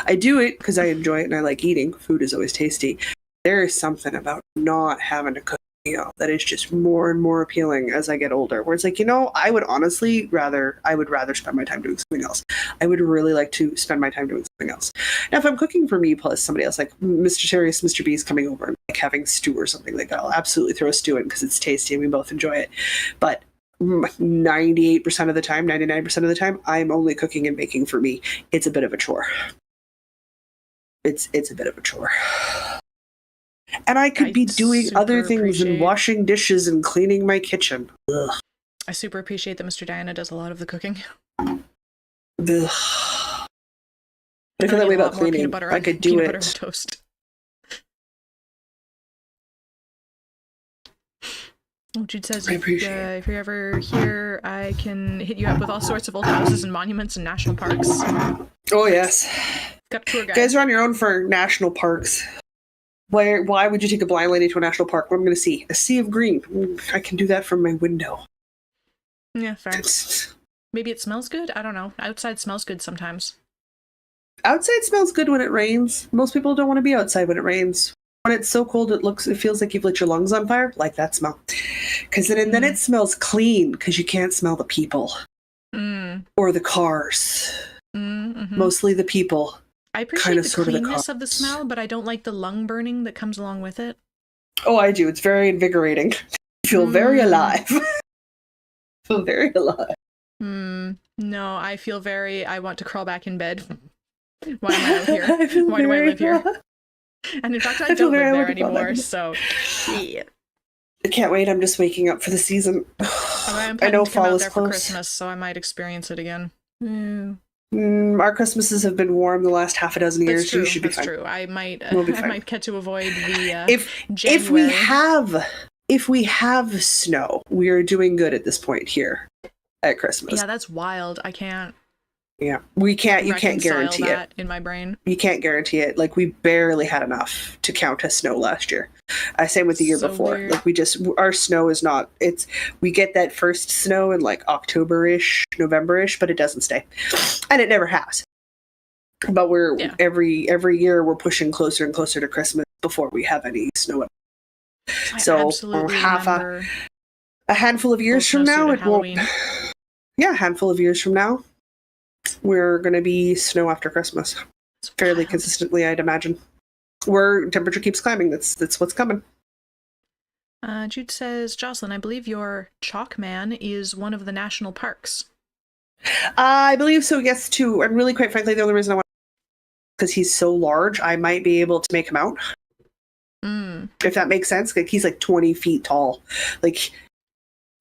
I do it because I enjoy it and I like eating. Food is always tasty. There is something about not having to cook a meal that is just more and more appealing as I get older. Where it's like, I would honestly rather spend my time doing something else. I would really like to spend my time doing something else. Now, if I'm cooking for me plus somebody else, like Mr. Serious, Mr. B is coming over and like having stew or something like that, I'll absolutely throw a stew in because it's tasty and we both enjoy it. But 98% of the time, 99% of the time, I'm only cooking and baking for me. It's a bit of a chore. It's a bit of a chore. And I could be doing other things and washing dishes and cleaning my kitchen. Ugh. I super appreciate that Mr. Diana does a lot of the cooking. Ugh. I feel that way about cleaning. I could do it. Butter on toast. Jude says, if you're ever here, I can hit you up with all sorts of old houses and monuments and national parks. Oh, yes. Got a tour guide. You guys are on your own for national parks. Why would you take a blind lady to a national park? What am I going to see? A sea of green. I can do that from my window. Yeah, fair. Maybe it smells good? I don't know. Outside smells good sometimes. Outside smells good when it rains. Most people don't want to be outside when it rains. When it's so cold, it feels like you've lit your lungs on fire. Like that smell. Because then it smells clean because you can't smell the people. Or the cars. Mm-hmm. Mostly the people. I appreciate the cleanness of the smell, but I don't like the lung burning that comes along with it. Oh, I do. It's very invigorating. You feel very alive. Feel very alive. No, I feel I want to crawl back in bed. Why am I out here? Why do I live here? And in fact, I don't live there anymore, so yeah. I can't wait. I'm just waking up for the season. I know fall is close. For Christmas, so I might experience it again. Our Christmases have been warm the last half a dozen years. So you should be fine. That's true. I might get to avoid the if we have snow, we are doing good at this point here at Christmas. Yeah, that's wild. I can't. Yeah, we can't. You can't guarantee it in my brain. You can't guarantee it. Like we barely had enough to count as snow last year. Same with the year before. Weird. Like our snow is not. We get that first snow in like October-ish, November-ish, but it doesn't stay, and it never has. But every year we're pushing closer and closer to Christmas before we have any snow. So a handful of years from now, it won't. Yeah, a handful of years from now. We're going to be snow after Christmas. Fairly consistently, I'd imagine. Where temperature keeps climbing. That's what's coming. Jude says, Jocelyn, I believe your Chalk Man is one of the national parks. I believe so, yes, too. And really, quite frankly, the only reason I want because he's so large, I might be able to make him out. If that makes sense. Like, he's like 20 feet tall. Like,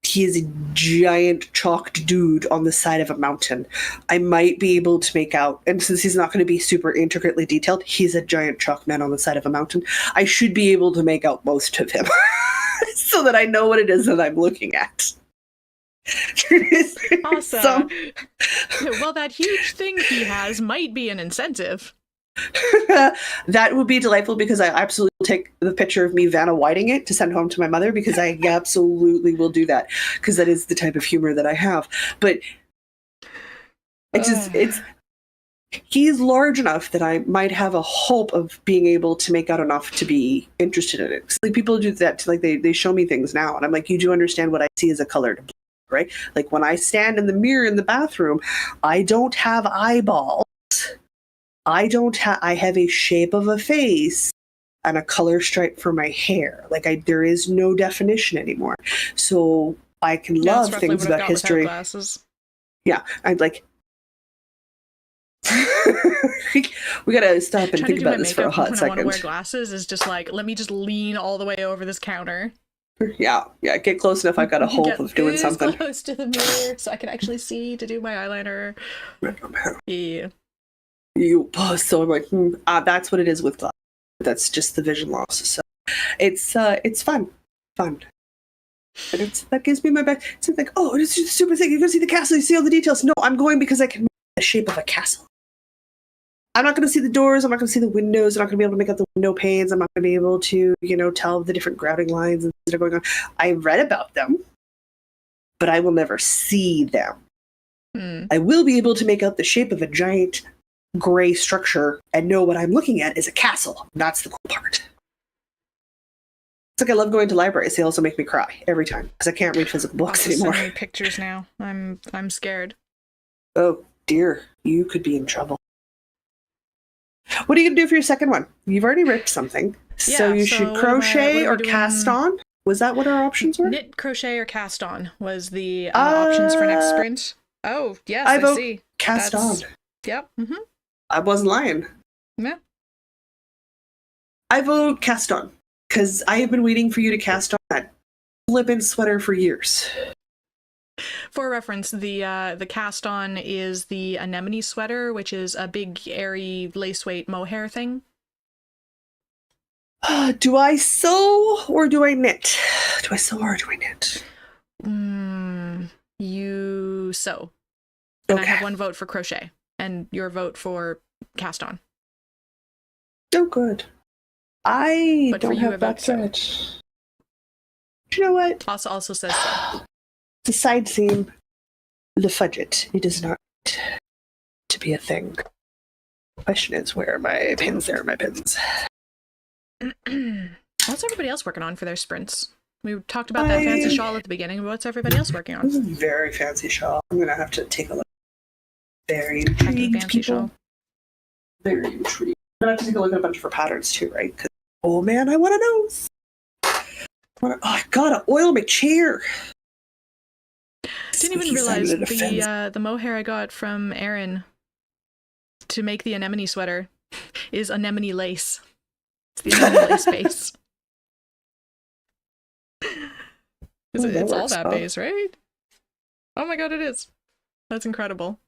he is a giant chalked dude on the side of a mountain. I might be able to make out, and since he's not going to be super intricately detailed, he's a giant chalk man on the side of a mountain. I should be able to make out most of him so that I know what it is that I'm looking at. Awesome. Well, that huge thing he has might be an incentive. That would be delightful because I absolutely will take the picture of me Vanna Whiting it to send home to my mother because I absolutely will do that because that is the type of humor that I have. But he's large enough that I might have a hope of being able to make out enough to be interested in it. Like people do that, like they show me things now, and I'm like, you do understand what I see as a colored blue, right? Like when I stand in the mirror in the bathroom, I don't have eyeballs. I have a shape of a face and a color stripe for my hair. Like there is no definition anymore. So I can love things about history. Glasses. Yeah, I'd like. We gotta stop and think about this for a hot second. When I want to wear glasses is just like, let me just lean all the way over this counter. Yeah, get close enough. I've got a hope of doing something. Close to the mirror so I can actually see to do my eyeliner. Yeah. So I'm like, that's what it is with glasses. That's just the vision loss. So it's fun. And that gives me my back. It's like, oh, it's just a super thing. You go see the castle, you see all the details. No, I'm going because I can make the shape of a castle. I'm not going to see the doors. I'm not going to see the windows. I'm not going to be able to make out the window panes. I'm not going to be able to, tell the different grouting lines and things that are going on. I read about them, but I will never see them. I will be able to make out the shape of a giant gray structure and know what I'm looking at is a castle. That's the cool part. It's like I love going to libraries. They also make me cry every time because I can't read physical books anymore. So many pictures now. I'm scared. Oh dear, you could be in trouble. What are you going to do for your second one? You've already ripped something. Yeah, so you should crochet or cast on? Was that what our options were? Knit, crochet, or cast on was the options for next sprint. Oh, yes, I see. Cast on. Yep. Mm-hmm. I wasn't lying. Yeah. I vote cast on because I have been waiting for you to cast on that flippin' sweater for years. For reference, the cast on is the anemone sweater, which is a big, airy, lace weight mohair thing. Do I sew or do I knit? Do I sew or do I knit? You sew. And okay. I have one vote for crochet, and your vote for cast on. Oh, good. I don't have that thread. You know what? Also says so. The side seam, the fudget. It is not to be a thing. The question is, where are my pins? There are my pins. What's everybody else working on for their sprints? We talked about that fancy shawl at the beginning, but what's everybody else working on? This is a very fancy shawl. I'm going to have to take a look. Very intrigued, fancy people. Shawl. Very intrigued. I'm going to have to take a look at a bunch of her patterns too, right? Oh man, I want to know. I gotta oil my chair. Didn't even realize the mohair I got from Erin to make the anemone sweater is anemone lace. It's the anemone lace base. It's all that base, right? Oh my god, it is. That's incredible.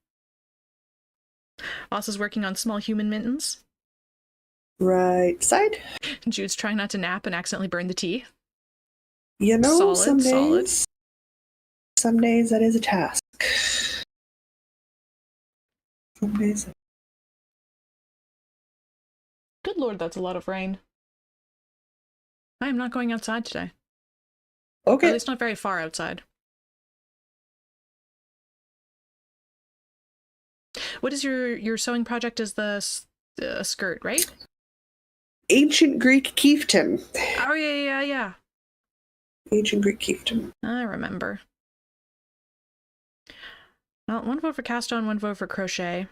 Ossa's working on small human mittens. Right side. Jude's trying not to nap and accidentally burn the tea. Some days that is a task. Some days. Good lord, that's a lot of rain. I am not going outside today. Okay. Or at least not very far outside. What is your sewing project? Is the skirt, right? Ancient Greek chieftain. Oh, yeah. Ancient Greek chieftain. I remember. Well, one vote for cast on, one vote for crochet.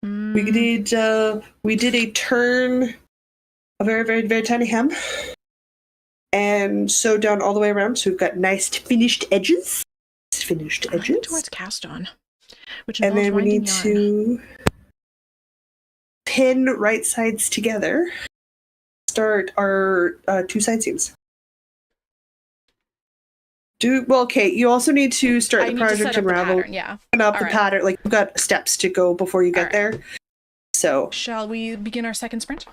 We did a turn, a very, very, very tiny hem, and sewed down all the way around, so we've got nice finished edges. Towards cast on, which and then we need yarn. to pin right sides together. Start our two side seams. Okay, you also need to start the project to unravel. And up the pattern. Like, you've got steps to go before you get there. So, shall we begin our second sprint?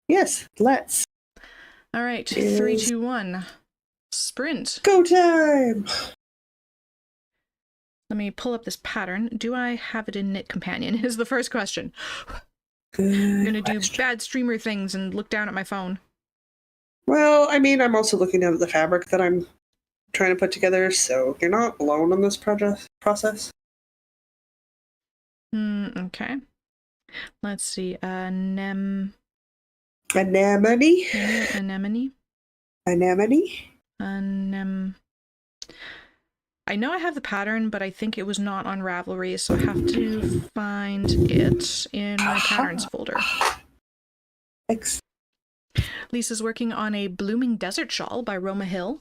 Yes, let's. All right, 3, 2, 1, sprint. Go time. Let me pull up this pattern. Do I have it in Knit Companion? Is the first question. I'm gonna do bad streamer things and look down at my phone. Well, I mean, I'm also looking down at the fabric that I'm trying to put together, so you're not alone in this process. Okay. Let's see. Anemone. I know I have the pattern, but I think it was not on Ravelry, so I have to find it in my patterns folder. Lisa's working on a Blooming Desert Shawl by Roma Hill.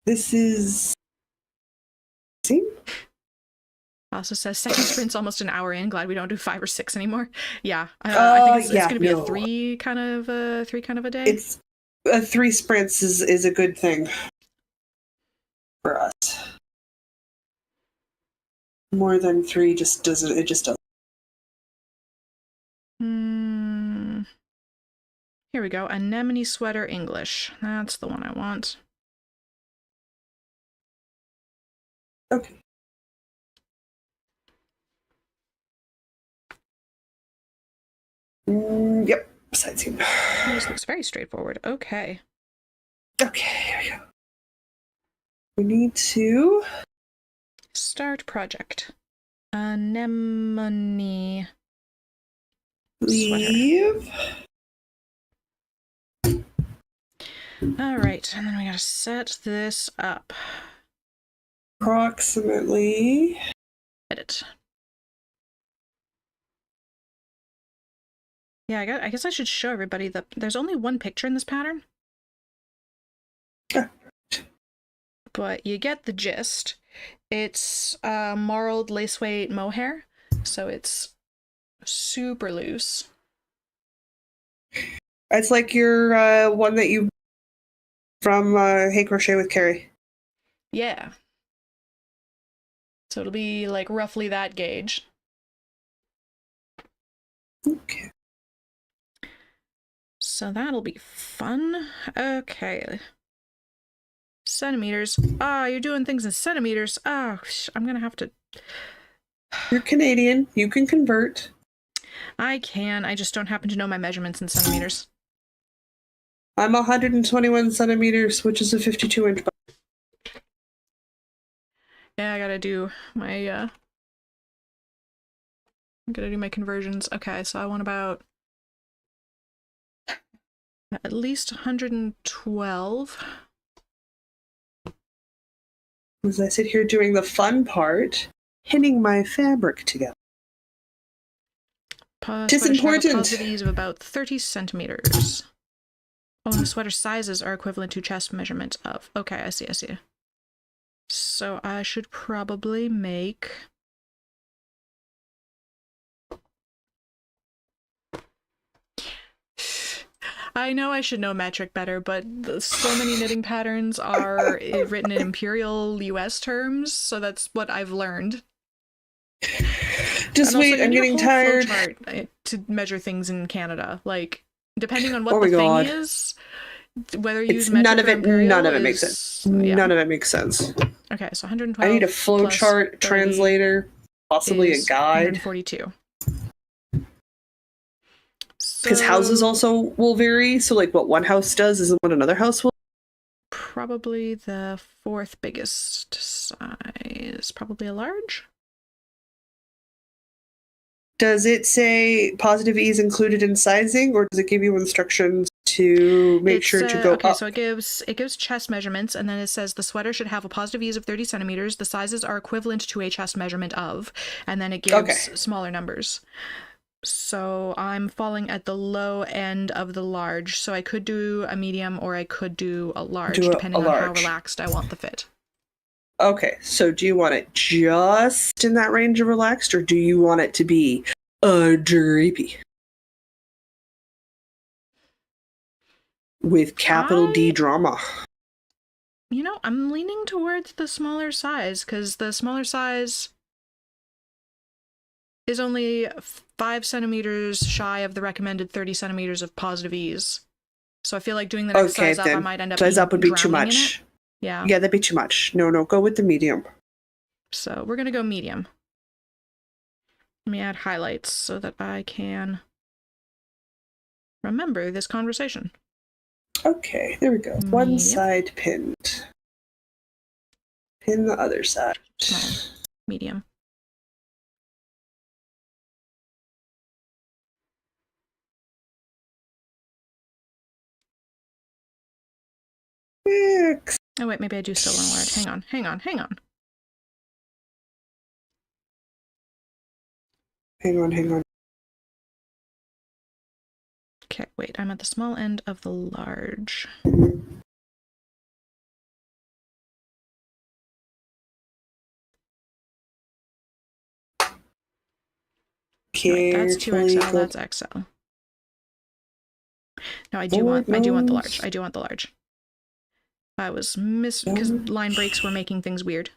This is... See? Also says second sprint's almost an hour in. Glad we don't do 5 or 6 anymore. Yeah, I think it's going to be a three kind of a day. It's 3 sprints is a good thing for us. More than 3 just doesn't. It just doesn't. Here we go. Anemone Sweater English. That's the one I want. Okay. Yep. Side seam. This looks very straightforward. Okay. Okay, here we go. We need to start project. Anemone. Leave. All right, and then we gotta set this up. Approximately. Edit. Yeah, I guess I should show everybody that there's only one picture in this pattern. Yeah. But you get the gist. It's marled lace weight mohair, so it's super loose. It's like your one that you from Hey Crochet with Carrie. Yeah. So it'll be like roughly that gauge. Okay. So that'll be fun. Okay. Centimeters. You're doing things in centimeters. I'm gonna have to... You're Canadian. You can convert. I can. I just don't happen to know my measurements in centimeters. I'm 121 centimeters, which is a 52-inch. Yeah, I gotta do my, I'm gonna do my conversions. Okay, so I want about at least 112. As I sit here doing the fun part, pinning my fabric together. It's important. Positive ease of about 30 centimeters. Oh, and the sweater sizes are equivalent to chest measurement of... Okay, I see. So I should probably make... I know I should know metric better, but so many knitting patterns are written in imperial US terms, so that's what I've learned. Just wait, I'm getting tired. Flowchart to measure things in Canada, like depending on what the thing is, whether you use metric or imperial, none of it makes sense. Yeah. None of it makes sense. Okay, so 112. I need a flowchart translator, possibly a guide. 142. Because houses also will vary. So, like, what one house does isn't what another house will. Probably the 4th biggest size. Probably a large. Does it say positive ease included in sizing, or does it give you instructions to make sure to go up? So it gives chest measurements, and then it says the sweater should have a positive ease of 30 centimeters. The sizes are equivalent to a chest measurement of, and then it gives smaller numbers. So I'm falling at the low end of the large. So I could do a medium or I could do a large, depending on how relaxed I want the fit. Okay, so do you want it just in that range of relaxed, or do you want it to be drapey? With capital D drama. You know, I'm leaning towards the smaller size, because the smaller size is only 5 centimeters shy of the recommended 30 centimeters of positive ease. So I feel like doing the next size up, I might end up size up would be too much. Yeah, that'd be too much. No, go with the medium. So we're gonna go medium. Let me add highlights so that I can remember this conversation. Okay, there we go. Medium. One side pinned. Pin the other side. Small. Medium. Oh wait, maybe I do still want a large. Hang on. Hang on. Okay, wait, I'm at the small end of the large. Right, that's 2XL, that's XL. No, I do want the large. I do want the large. I was because line breaks were making things weird.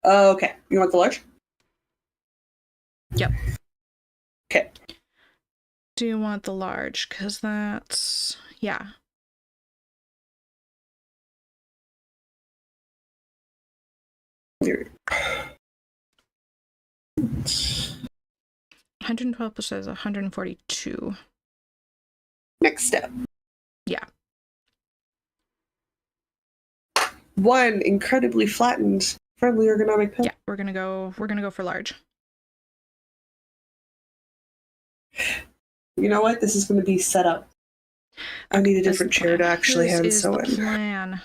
Okay. You want the large? Yep. Okay. Do you want the large? Because that's... yeah. Here. 112 plus is 142. Next step. Yeah. One incredibly flattened, friendly ergonomic pen. Yeah, we're gonna go for large. You know what? This is going to be set up. I need a different chair to actually hand sew in. This is the plan.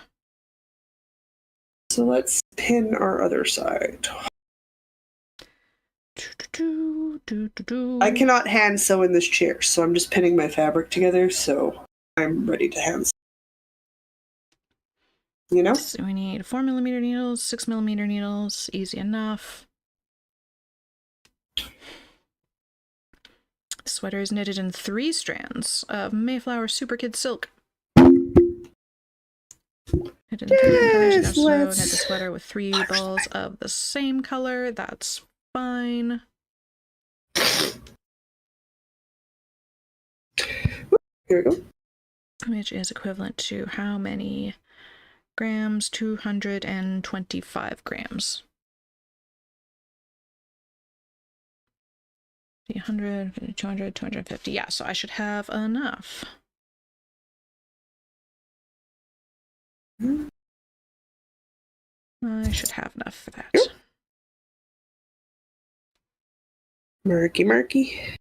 So let's pin our other side. I cannot hand sew in this chair, so I'm just pinning my fabric together, so I'm ready to hand sew. You know? So we need 4mm needles, 6mm needles, easy enough. The sweater is knitted in 3 strands of Mayflower Super Kid silk. Knit in 3 different colors. You can also knit the sweater with 3 balls of the same color. That's fine. Here we go. Which is equivalent to how many grams? 225 grams. 300, 200, 250. Yeah, so I should have enough. I should have enough for that. Yep. Murky.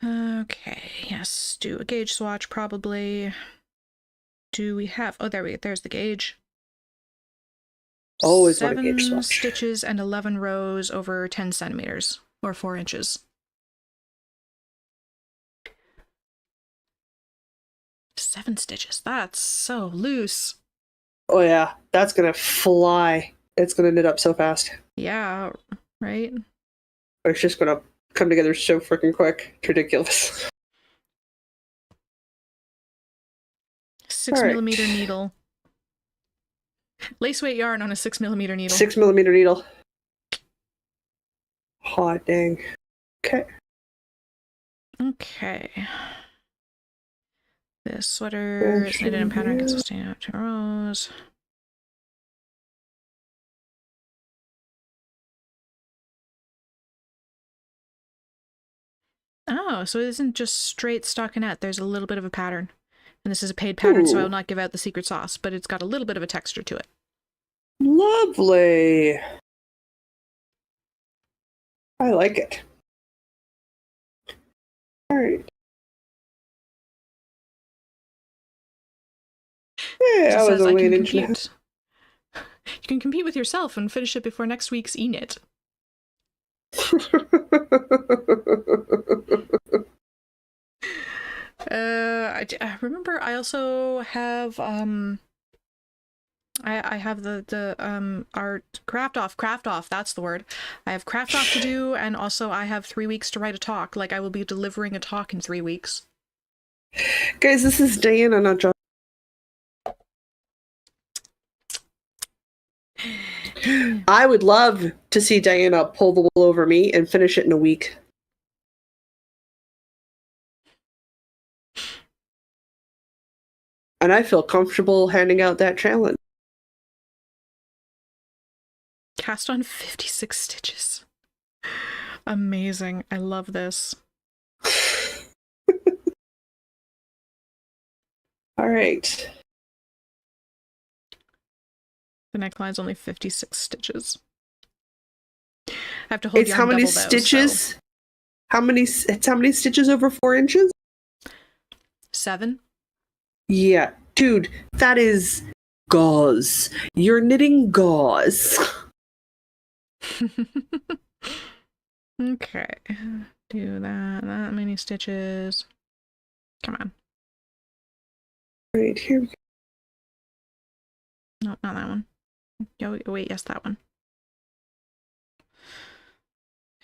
Okay, yes, do a gauge swatch probably. Do we have... oh, there's the gauge. Always want a gauge swatch. 7 stitches and 11 rows over 10 centimeters, or 4 inches. 7 stitches, that's so loose. Oh yeah, that's gonna fly. It's gonna knit up so fast. Yeah, right? It's just gonna come together so freaking quick. It's ridiculous. 6mm needle. Lace weight yarn on a 6mm needle. 6mm needle. Hot dang. Okay. Okay. This sweater is knitted in pattern consisting of 2 rows. Oh, so it isn't just straight stockinette. There's a little bit of a pattern. And this is a paid pattern, so I will not give out the secret sauce, but it's got a little bit of a texture to it. Lovely. I like it. All right. Yeah, I was only an inch and a half. You can compete with yourself and finish it before next week's e-knit. I remember I also have I have the art craft off, that's the word. I have craft off to do, and also I have 3 weeks to write a talk. Like, I will be delivering a talk in 3 weeks. Guys, this is Diana, not John. I would love to see Diana pull the wool over me and finish it in a week. And I feel comfortable handing out that challenge. Cast on 56 stitches. Amazing. I love this. All right. The neckline's only 56 stitches. I have to hold it's how many double stitches? So. How many stitches over 4 inches? 7. Yeah, dude, that is gauze. You're knitting gauze. Okay, do that many stitches. Come on. Right here. No, not that one. Oh, wait, yes, that one.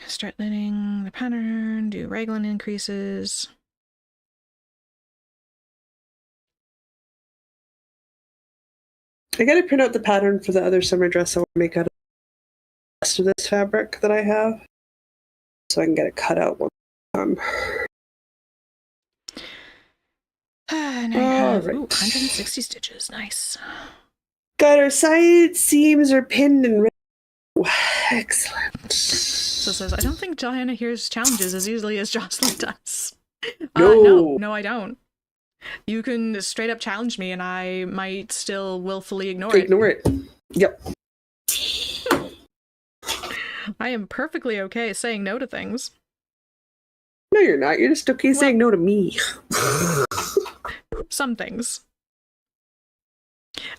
Start knitting the pattern, do raglan increases. I gotta print out the pattern for the other summer dress I want to make out of the rest of this fabric that I have, so I can get it cut out one time. And I have 160 stitches. Nice. Got our side seams are pinned and ready. Excellent. So it says, I don't think Johanna hears challenges as easily as Jocelyn does. No. No, I don't. You can straight up challenge me and I might still willfully ignore it. Ignore it. Yep. I am perfectly okay saying no to things. No, you're not. You're just okay saying no to me. Some things.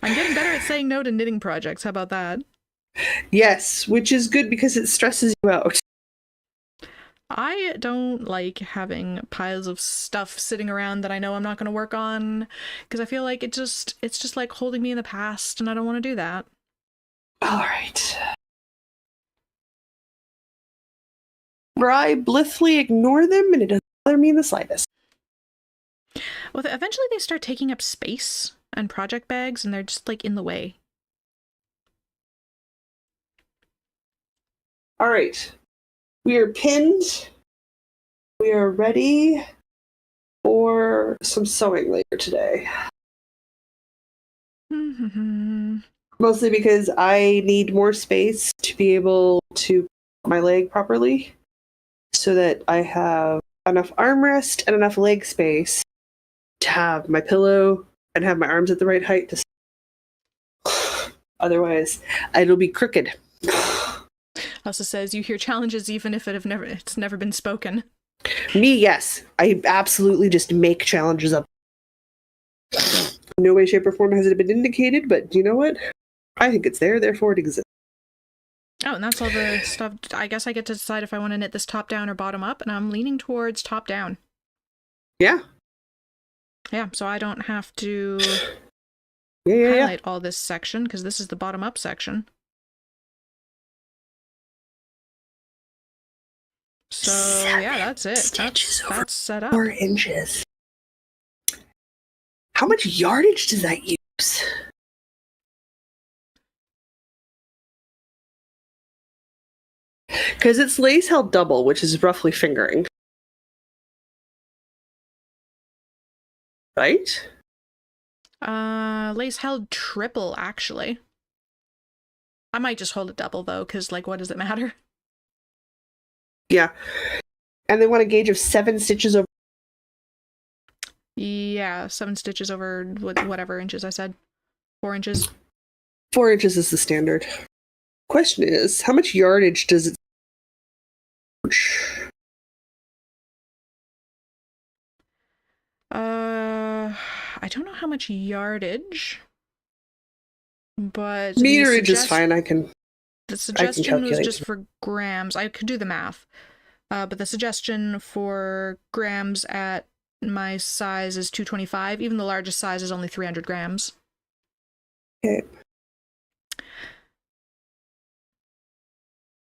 I'm getting better at saying no to knitting projects. How about that? Yes, which is good because it stresses you out. I don't like having piles of stuff sitting around that I know I'm not going to work on, because I feel like it's just like holding me in the past, and I don't want to do that. All right. Where I blithely ignore them, and it doesn't bother me in the slightest. Well, eventually they start taking up space and project bags, and they're just like in the way. All right. We are pinned. We are ready for some sewing later today. Mostly because I need more space to be able to put my leg properly so that I have enough armrest and enough leg space to have my pillow and have my arms at the right height to otherwise it'll be crooked. Also says you hear challenges even if it's never been spoken. Me, yes. I absolutely just make challenges up. No way, shape, or form has it been indicated, but you know what? I think it's there, therefore it exists. Oh, and that's all the stuff. I guess I get to decide if I want to knit this top down or bottom up, and I'm leaning towards top down. Yeah. Yeah, so I don't have to Yeah. highlight all this section, because this is the bottom up section. So, yeah, that's it. That's set up. 4 inches. How much yardage does that use? Because it's lace held double, which is roughly fingering. Right? Lace held triple, actually. I might just hold it double, though, because, like, what does it matter? Yeah. And they want a gauge of 7 stitches over. Yeah, 7 stitches over whatever inches I said. 4 inches. 4 inches is the standard. Question is, how much yardage does it? I don't know how much yardage, but meterage is fine. The suggestion was just for grams. I could do the math, but the suggestion for grams at my size is 225. Even the largest size is only 300 grams. Okay.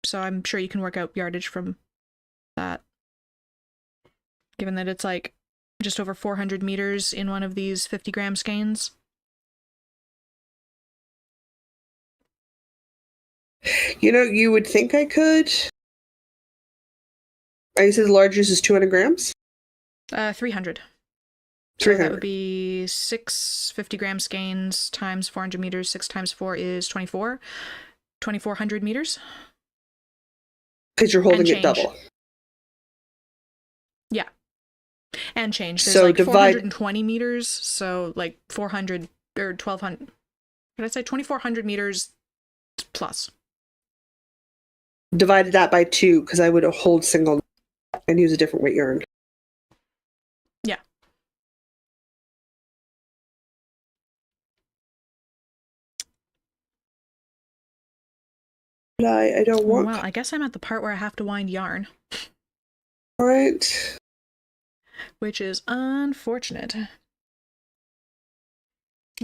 So I'm sure you can work out yardage from that, given that it's like just over 400 meters in one of these 50-gram skeins. You know, you would think I could. I said the largest is 200 grams? 300. 300. So that would be 6 50-gram skeins times 400 meters. 6 times 4 is 24. 2,400 meters. Because you're holding it double. Yeah. And change. There's so like divide 420 meters. So like 400 or 1,200. Did I say 2,400 meters plus? Divided that by 2 because I would hold single and use a different weight yarn. Yeah. But I don't want. Well, I guess I'm at the part where I have to wind yarn. All right. which is unfortunate.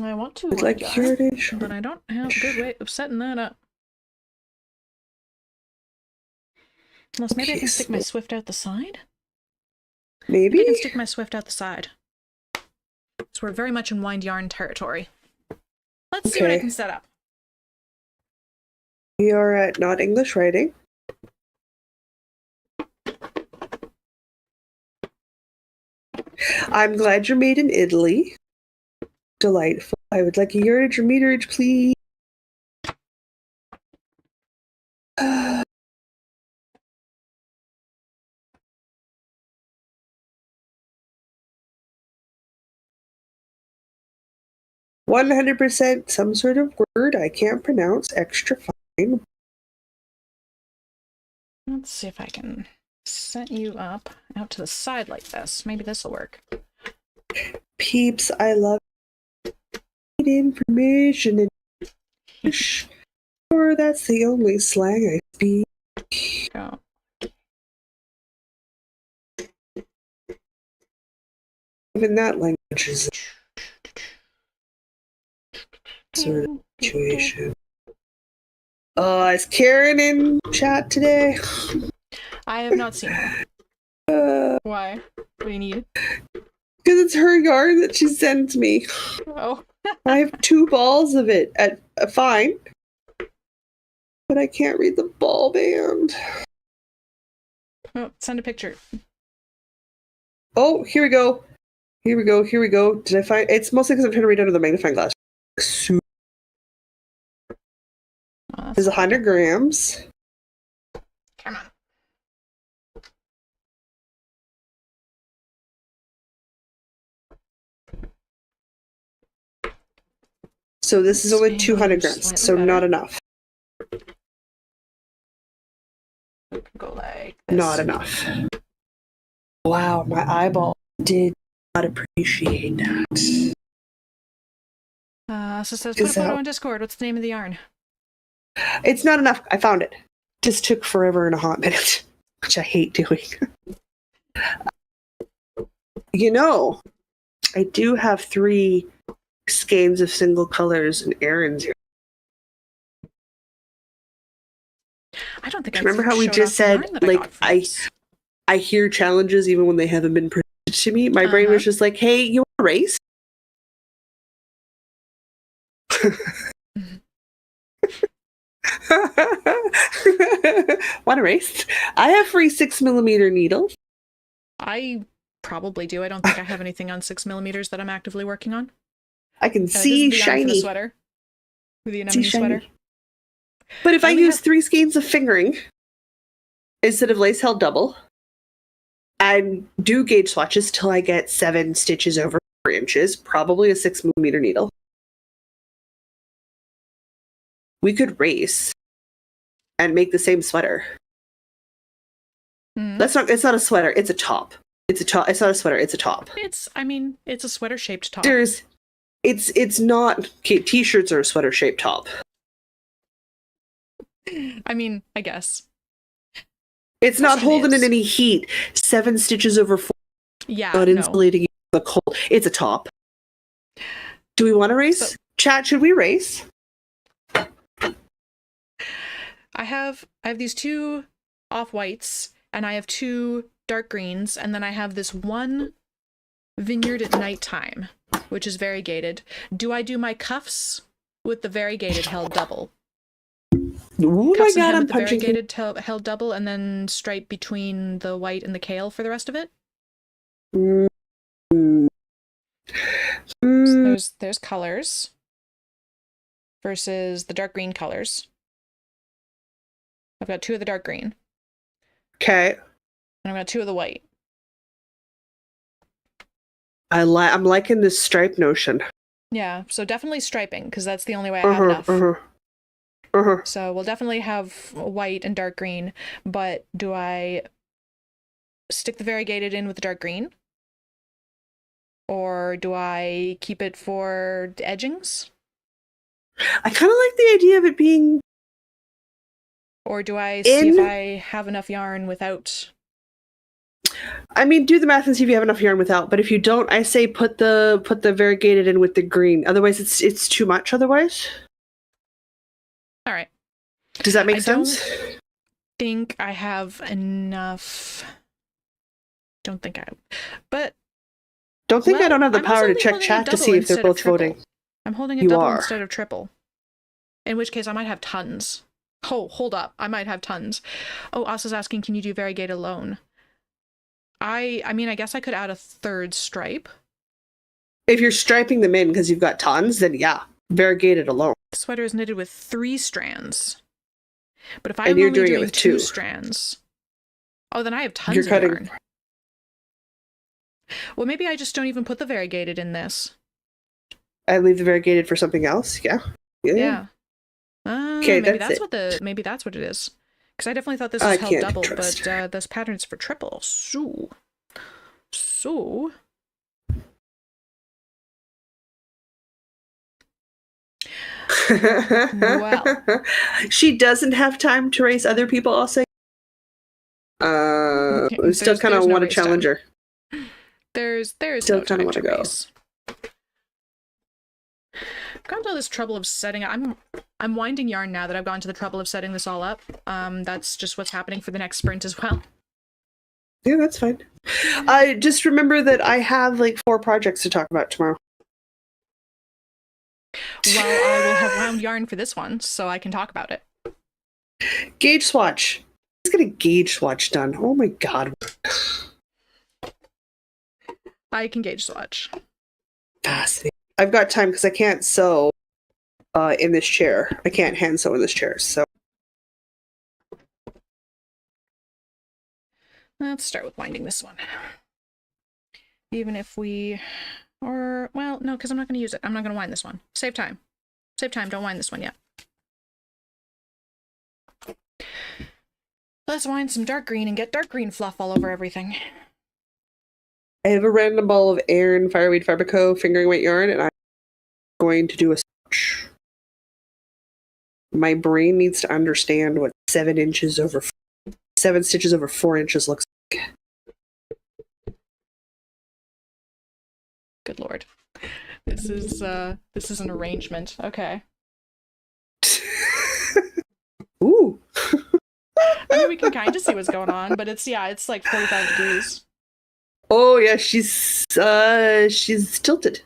I want to I'd like curation, but I don't have a good way of setting that up. Unless maybe I can stick my Swift out the side? Maybe? I can stick my Swift out the side. So we're very much in wind yarn territory. Let's see what I can set up. We are at Not English Writing. I'm glad you're made in Italy. Delightful. I would like a yardage or meterage, please. 100% some sort of word I can't pronounce. Extra fine. Let's see if I can set you up out to the side like this. Maybe this will work. Peeps, I love information in English. Or that's the only slang I speak. Go. Even that language is a sort of situation. Is Karen in chat today? I have not seen her. Why? What do you need? Because it's her yarn that she sent me. Oh. I have 2 balls of it at fine. But I can't read the ball band. Oh, send a picture. Oh, here we go. Here we go. Here we go. Did I find... It's mostly because I'm trying to read under the magnifying glass. There's 100 grams. Come on. So this is only 200 grams, so not enough. Go like this. Not enough. Wow, my eyeball did not appreciate that. So it says, put a photo on Discord. What's the name of the yarn? It's not enough. I found it. Just took forever and a hot minute, which I hate doing. You know, I do have 3 skeins of single colors and errands here. I don't think I remember how we just said, like, I hear challenges even when they haven't been presented to me. My brain was just like, hey, you want to race? Want to race? I have free 6mm needles. I probably do. I don't think I have anything on 6mm that I'm actively working on. I can see this is the shiny. yarn for the sweater. For the anemone sweater. But if I use 3 skeins of fingering instead of lace held double and do gauge swatches till I get 7 stitches over 4 inches, probably a 6mm needle, we could race and make the same sweater. It's not a sweater, it's a top. It's a top. It's not a sweater, it's a top. It's a sweater shaped top. It's not, okay, t-shirts are a sweater shaped top. I mean, I guess. It's not holding in any heat. 7 stitches over 4. Yeah, not insulating you from the cold. It's a top. Do we want to race? Chat, should we race? I have these 2 off-whites, and I have 2 dark greens, and then I have this 1 vineyard at nighttime, which is variegated. Do I do my cuffs with the variegated held double? Oh my god, I'm punching. Variegated held double, and then stripe between the white and the kale for the rest of it. So there's colors versus the dark green colors. I've got 2 of the dark green. Okay. And I've got 2 of the white. I'm liking this stripe notion. Yeah, so definitely striping, because that's the only way I have enough. So we'll definitely have white and dark green, but do I stick the variegated in with the dark green? Or do I keep it for edgings? I kind of like the idea of it being... Or do I see if I have enough yarn without... I mean, do the math and see if you have enough yarn without. But if you don't, I say put the variegated in with the green. Otherwise, it's too much. Otherwise, All right. Does that make sense? Don't think I have enough. Don't think I. But don't think I don't have the power to check holding chat to see if they're both voting. I'm holding a You double are. instead of triple. In which case, I might have tons. Oh, hold up. I might have tons. Oh, Asa's asking, can you do variegate alone? I mean, I guess I could add a third stripe. If you're striping them in because you've got tons, then yeah, variegated alone. The sweater is knitted with 3 strands. But if I'm only doing with 2 strands, oh, then I have tons of yarn. Well, maybe I just don't even put the variegated in this. I leave the variegated for something else. Yeah. Yeah. Okay, maybe that's what it is. Because I definitely thought this was held double, but this pattern is for triple. So. Well, she doesn't have time to race other people. I'll say. Still kind of want to challenge her. There's still no kind of want to go. I've gone to all this trouble of setting. I'm winding yarn now that I've gone to the trouble of setting this all up. That's just what's happening for the next sprint as well. Yeah, that's fine. I just remember that I have like 4 projects to talk about tomorrow. Well, I will have wound yarn for this one, so I can talk about it. Gauge swatch. Let's get a gauge swatch done. Oh my god. I can gauge swatch. Fascinating. I've got time because I can't sew in this chair. I can't hand sew in this chair, so. Let's start with winding this one. Even if we... Or, well, no, because I'm not going to use it. I'm not going to wind this one. Save time. Save time. Don't wind this one yet. Let's wind some dark green and get dark green fluff all over everything. I have a random ball of Aran Fireweed Fabrico fingering weight yarn, and I'm going to do a swatch. My brain needs to understand what 7 stitches over 4 inches looks like. Good lord. This is an arrangement. Okay. Ooh. I mean, we can kind of see what's going on, but it's like 45 degrees. Oh yeah, she's tilted.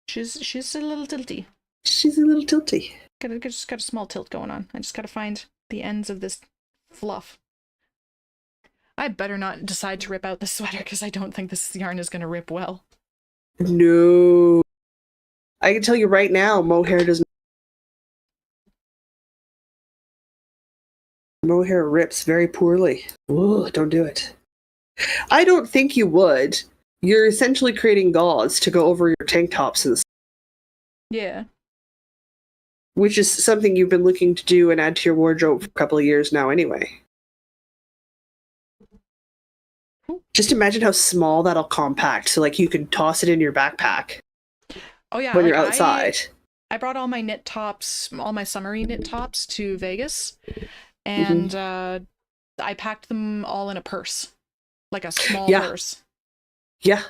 She's a little tilty. She's a little tilty. Just got a small tilt going on. I just gotta find the ends of this fluff. I better not decide to rip out this sweater because I don't think this yarn is gonna rip well. No. I can tell you right now, mohair doesn't. Mohair rips very poorly. Ooh, don't do it. I don't think you would. You're essentially creating gauze to go over your tank tops and stuff. Yeah. Which is something you've been looking to do and add to your wardrobe for a couple of years now anyway. Just imagine how small that'll compact, so like you can toss it in your backpack. Oh yeah, when you're outside. I brought all my knit tops, all my summery knit tops to Vegas, and I packed them all in a purse, like a small purse. Yeah,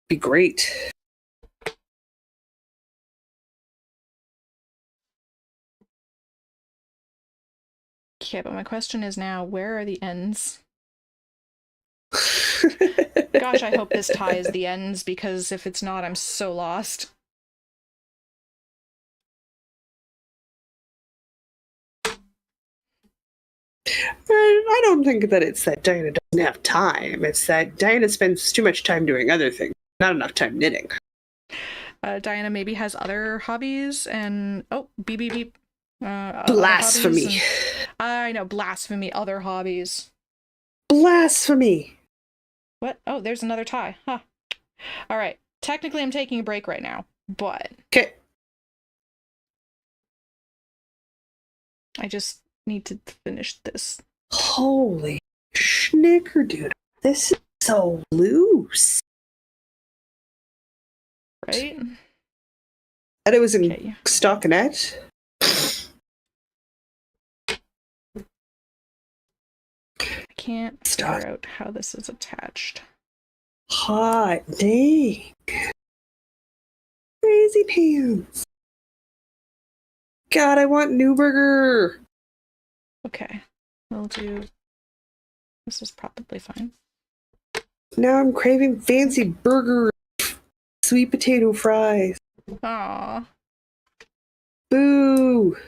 be great. Okay, but my question is now, where are the ends? Gosh, I hope this ties the ends, because if it's not, I'm so lost. I don't think that it's that Diana doesn't have time. It's that Diana spends too much time doing other things, not enough time knitting. Diana maybe has other hobbies and... Oh, beep, beep, beep. Blasphemy. I know, blasphemy, other hobbies. Blasphemy. What? Oh, there's another tie. Huh. All right. Technically, I'm taking a break right now, but... Okay. I just need to finish this. Holy schnickerdoodle. This is so loose. Right? And it was in stockinette. I can't figure out how this is attached. Hot dang. Crazy pants. God, I want Newburger. Okay, we'll do... This is probably fine. Now I'm craving fancy burger, sweet potato fries. Aww. Boo.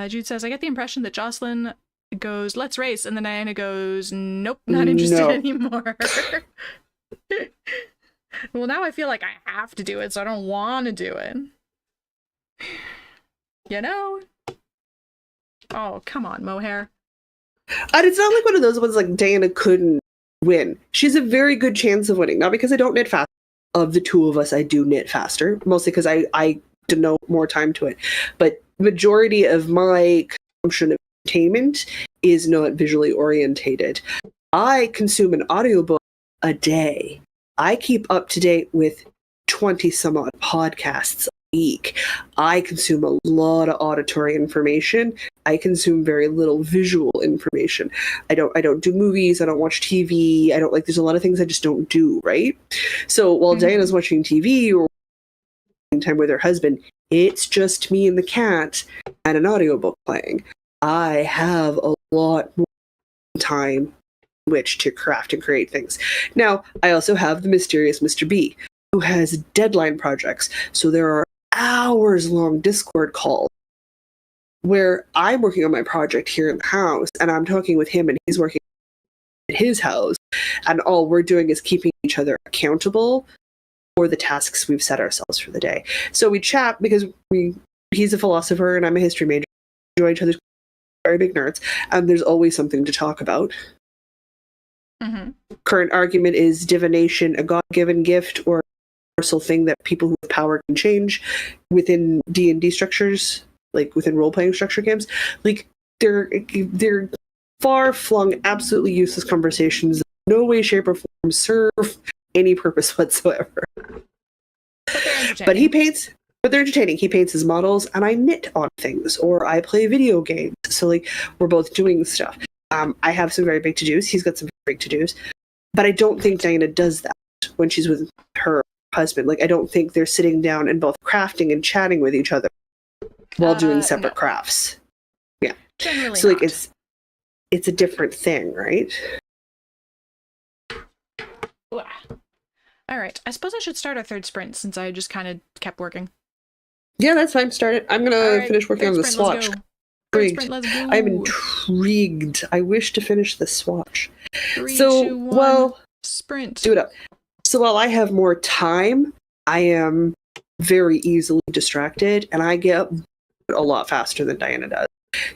Jude says, I get the impression that Jocelyn goes, let's race, and then Diana goes, nope, not interested anymore. Well, now I feel like I have to do it, so I don't want to do it. You know? Oh, come on, mohair. And it's not like one of those ones like Diana couldn't win. She has a very good chance of winning. Not because I don't knit fast. Of the two of us, I do knit faster. Mostly because I devote more time to it. But majority of my consumption of entertainment is not visually orientated. I consume an audiobook a day. I keep up to date with 20 some odd podcasts a week. I consume a lot of auditory information. I consume very little visual information. I don't do movies. I don't watch TV. There's a lot of things I just don't do, right? So while Diana's watching TV or time with her husband, it's just me and the cat and an audiobook playing. I have a lot more time in which to craft and create things. Now, I also have the mysterious Mr. B, who has deadline projects. So there are hours-long Discord calls where I'm working on my project here in the house, and I'm talking with him, and he's working at his house, and all we're doing is keeping each other accountable for the tasks we've set ourselves for the day. So we chat because he's a philosopher and I'm a history major. We enjoy each other's very big nerds, and there's always something to talk about. Current argument is divination a God-given gift or a universal thing that people who have power can change within D&D structures, like within role-playing structure games. Like they're far-flung, absolutely useless conversations that in no way, shape, or form serve any purpose whatsoever. But he paints, but they're entertaining. He paints his models, and I knit on things, or I play video games. So like we're both doing stuff. I have some very big to-dos. He's got some very big to-dos. But I don't think Diana does that when she's with her husband. Like I don't think they're sitting down and both crafting and chatting with each other while doing separate crafts. Yeah. Generally so like not. it's a different thing, right? All right. I suppose I should start our third sprint since I just kind of kept working. Yeah, that's fine. Start it. I'm gonna finish working on the swatch. I'm intrigued. I wish to finish the swatch. 3, 2, 1, sprint. Do it up. So while I have more time, I am very easily distracted, and I get up a lot faster than Diana does.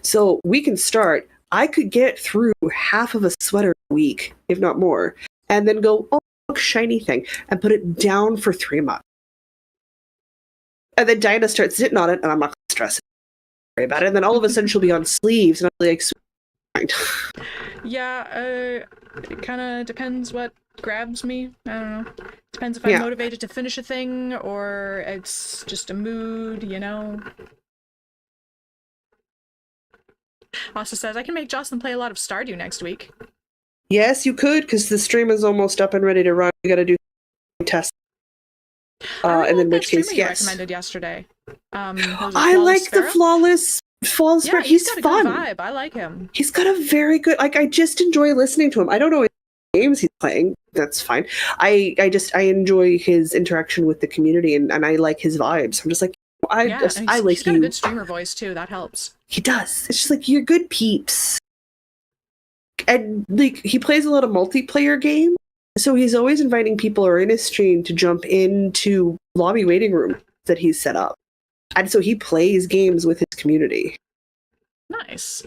So we can start. I could get through half of a sweater a week, if not more, and then go, oh, look, shiny thing, and put it down for 3 months. And then Diana starts sitting on it, and I'm not going to stress it. Worry about it. And then all of a sudden she'll be on sleeves, and I'll be like, yeah, it kind of depends what grabs me. I don't know. Depends if I'm motivated to finish a thing, or it's just a mood, you know? Also says, I can make Jocelyn play a lot of Stardew next week. Yes, you could, because the stream is almost up and ready to run. We got to do tests. And then which case, yes. You recommended yesterday. I like the Flawless Fall Sparrow. He's got fun. A good vibe. I like him. He's got a very good, like, I just enjoy listening to him. I don't know what games he's playing. That's fine. I enjoy his interaction with the community, and I like his vibes. I'm just like, I like you. He's got a good streamer voice too. That helps. He does. It's just like, you're good peeps. And like, he plays a lot of multiplayer games, so he's always inviting people who are in his stream to jump into lobby waiting room that he's set up, and so he plays games with his community. Nice.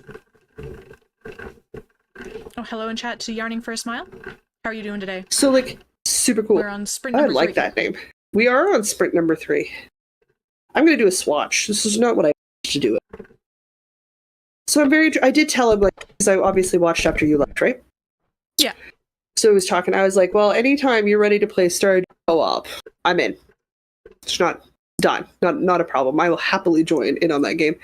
Oh, hello in chat to Yarning for a Smile. How are you doing today? So like, super cool. We're on sprint number 3. I like that name. We are on sprint number 3. I'm going to do a swatch. This is not what I wanted to do it. So I did tell him, like, because I obviously watched after you left, right? Yeah. So he was talking, I was like, well, anytime you're ready to play Stardew Co-op, I'm in. It's not done. Not a problem. I will happily join in on that game.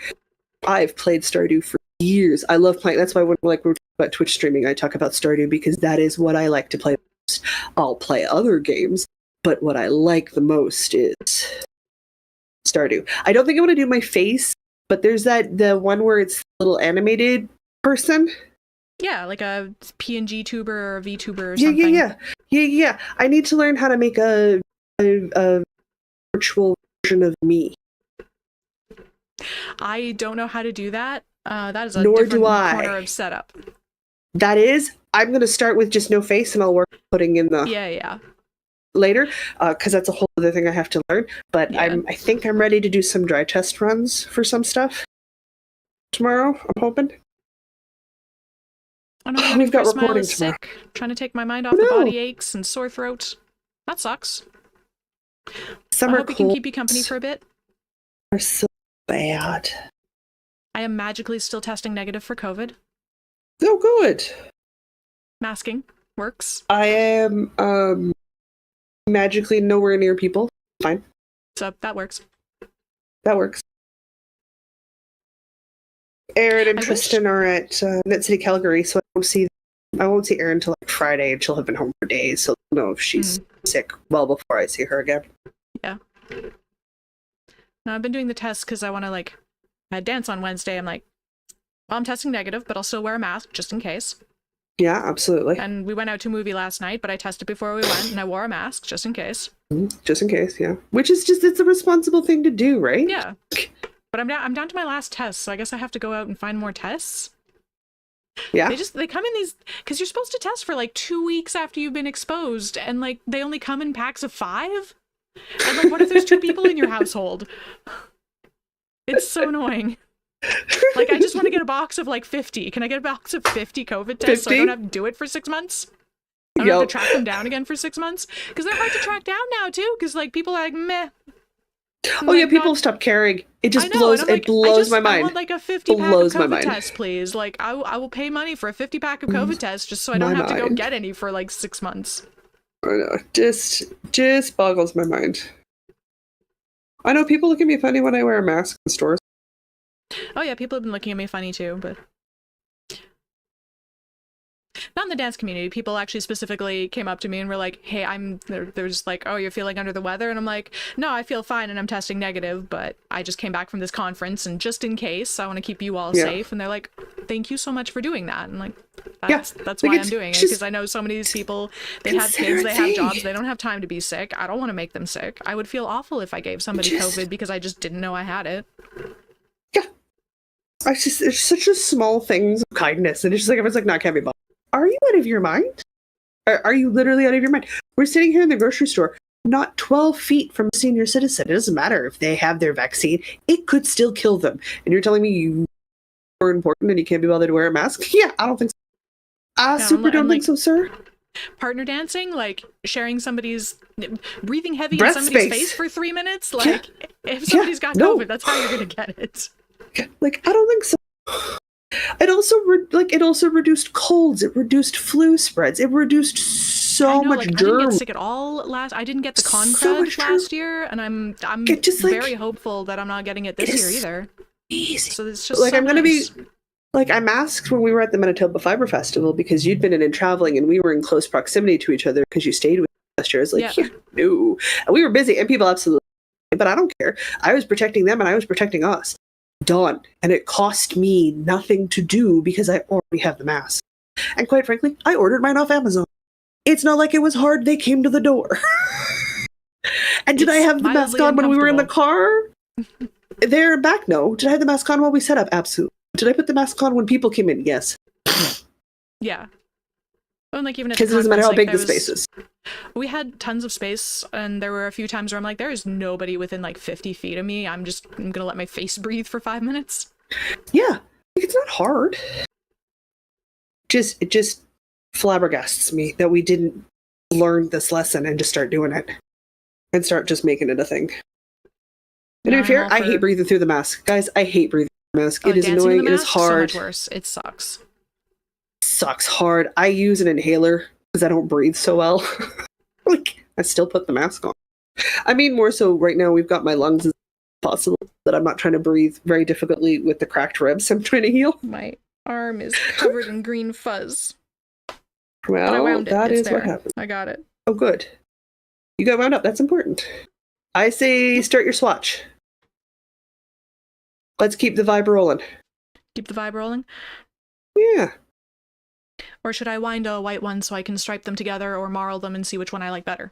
I've played Stardew for years. I love playing. That's why when like we're talking about Twitch streaming, I talk about Stardew because that is what I like to play most. I'll play other games, but what I like the most is Stardew. I don't think I want to do my face, but there's the one where it's a little animated person. Yeah, like a PNG tuber or a VTuber or something. Yeah. I need to learn how to make a virtual version of me. I don't know how to do that. That is a Nor different do I. corner of setup. That is, I'm going to start with just no face, and I'll work putting in the Yeah. later, because that's a whole other thing I have to learn. But Yeah. I think I'm ready to do some dry test runs for some stuff tomorrow. I'm hoping. I know We've got first mile recording is tomorrow. sick. Trying to take my mind off the body aches and sore throat. That sucks. Summer I hope we can keep you company for a bit. Are so bad. I am magically still testing negative for COVID. Oh, good. Masking works. I am magically nowhere near people. Fine. So that works. That works. Erin and Tristan are at Net City, Calgary, so I won't see Erin until like Friday, and she'll have been home for days, so I'll know if she's sick well before I see her again. Yeah. No, I've been doing the test because I want to I had dance on Wednesday. I'm like, well, I'm testing negative, but I'll still wear a mask just in case. Yeah, absolutely. And we went out to a movie last night, but I tested before we went, and I wore a mask just in case. Just in case, yeah. Which is it's a responsible thing to do, right? Yeah. But I'm down to my last test, so I guess I have to go out and find more tests. Yeah. They come in these, because you're supposed to test for 2 weeks after you've been exposed, and they only come in packs of 5. And what if there's 2 people in your household? It's so annoying. I just want to get a box of 50. Can I get a box of 50 COVID tests 50? So I don't have to do it for 6 months? I don't have to track them down again for 6 months? Because they're hard to track down now, too, because people are meh. Oh yeah, people stop caring. It just blows. It blows my mind. I want a 50 pack of COVID test, please. I will pay money for a 50 pack of COVID tests just so I don't have to go get any for 6 months. I know, just boggles my mind. I know people look at me funny when I wear a mask in stores. Oh yeah, people have been looking at me funny too, but not in the dance community. People actually specifically came up to me and were like, hey, they're just oh, you're feeling under the weather? And I'm like, no, I feel fine and I'm testing negative, but I just came back from this conference and just in case, I want to keep you all safe. And they're like, thank you so much for doing that. And that's why I'm doing it, because I know so many of these people, they have kids, they have jobs, they don't have time to be sick. I don't want to make them sick. I would feel awful if I gave somebody COVID because I just didn't know I had it. Yeah. It's such a small things of kindness. And it's just everyone's like, no, I can't be bothered. Are you out of your mind? Are you literally out of your mind? We're sitting here in the grocery store, not 12 feet from a senior citizen. It doesn't matter if they have their vaccine. It could still kill them. And you're telling me you are important and you can't be bothered to wear a mask? Yeah, I don't think so. Don't think so, sir. Partner dancing, sharing somebody's, breathing heavy in somebody's face for 3 minutes. If somebody's got COVID, that's how you're going to get it. I don't think so. It also reduced colds. It reduced flu spreads. It reduced so much germ. I didn't get sick at all I didn't get the con crud last year, and I'm very hopeful that I'm not getting it this year either. Easy. So it's just I'm gonna be I masked when we were at the Manitoba Fiber Festival because you'd been in and traveling, and we were in close proximity to each other because you stayed with us last year. I was no, and we were busy, and people absolutely, but I don't care. I was protecting them, and I was protecting us. Done. And it cost me nothing to do because I already have the mask. And quite frankly, I ordered mine off Amazon. It's not like it was hard. They came to the door. And did I have the mask on when we were in the car? They're back. No. Did I have the mask on while we set up? Absolutely. Did I put the mask on when people came in? Yes. Yeah. Even at because it doesn't matter how big the space is. We had tons of space, and there were a few times where I'm like, there is nobody within 50 feet of me. I'm gonna let my face breathe for 5 minutes. Yeah, it's not hard. It just flabbergasts me that we didn't learn this lesson and just start doing it and start just making it a thing. And to be fair, I hate breathing through the mask, guys. I hate breathing through the mask. It is annoying. It is hard. So much worse. It sucks. Sucks hard. I use an inhaler because I don't breathe so well. I still put the mask on. I mean, more so right now we've got my lungs possible, that I'm not trying to breathe very difficultly with the cracked ribs I'm trying to heal. My arm is covered in green fuzz. Well, but I wound it. that It's is there. what happened. I got it. Oh, good. You got wound up. That's important. I say start your swatch. Let's keep the vibe rolling. Keep the vibe rolling? Yeah. Or should I wind a white one so I can stripe them together or marl them and see which one I like better?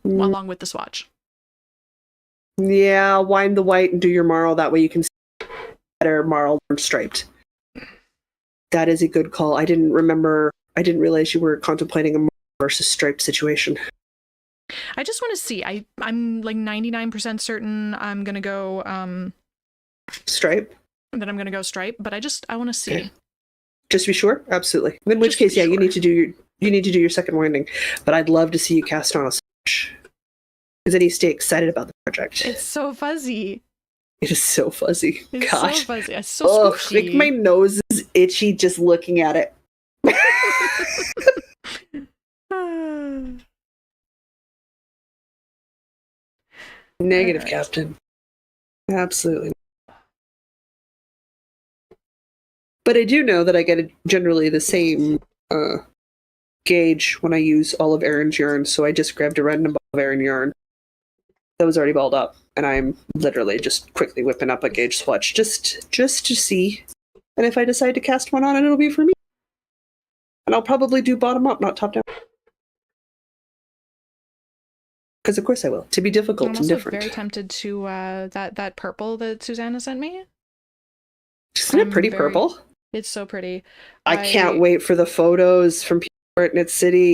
Along with the swatch. Yeah, wind the white and do your marl. That way you can see better marl and striped. That is a good call. I didn't realize you were contemplating a marl versus striped situation. I just want to see. I'm like 99% certain I'm going to go stripe. That I'm going to go stripe, but I want to see. Okay. Just to be sure? Absolutely. In which case, yeah, sure. you need to do your second winding. But I'd love to see you cast on a swatch. Because then you stay excited about the project. It's so fuzzy. It is so fuzzy. It's Gosh. So fuzzy. It's so squishy. Like my nose is itchy just looking at it. Negative, right. Captain. Absolutely. But I do know that I get generally the same gauge when I use all of Erin's yarn, so I just grabbed a random ball of Erin yarn that was already balled up, and I'm literally just quickly whipping up a gauge swatch just to see. And if I decide to cast one on it, it'll be for me. And I'll probably do bottom up, not top down. Because of course I will. To be difficult and different. I'm also very tempted to that purple that Susanna sent me. Isn't it pretty purple? It's so pretty. I can't wait for the photos from people at Knit City.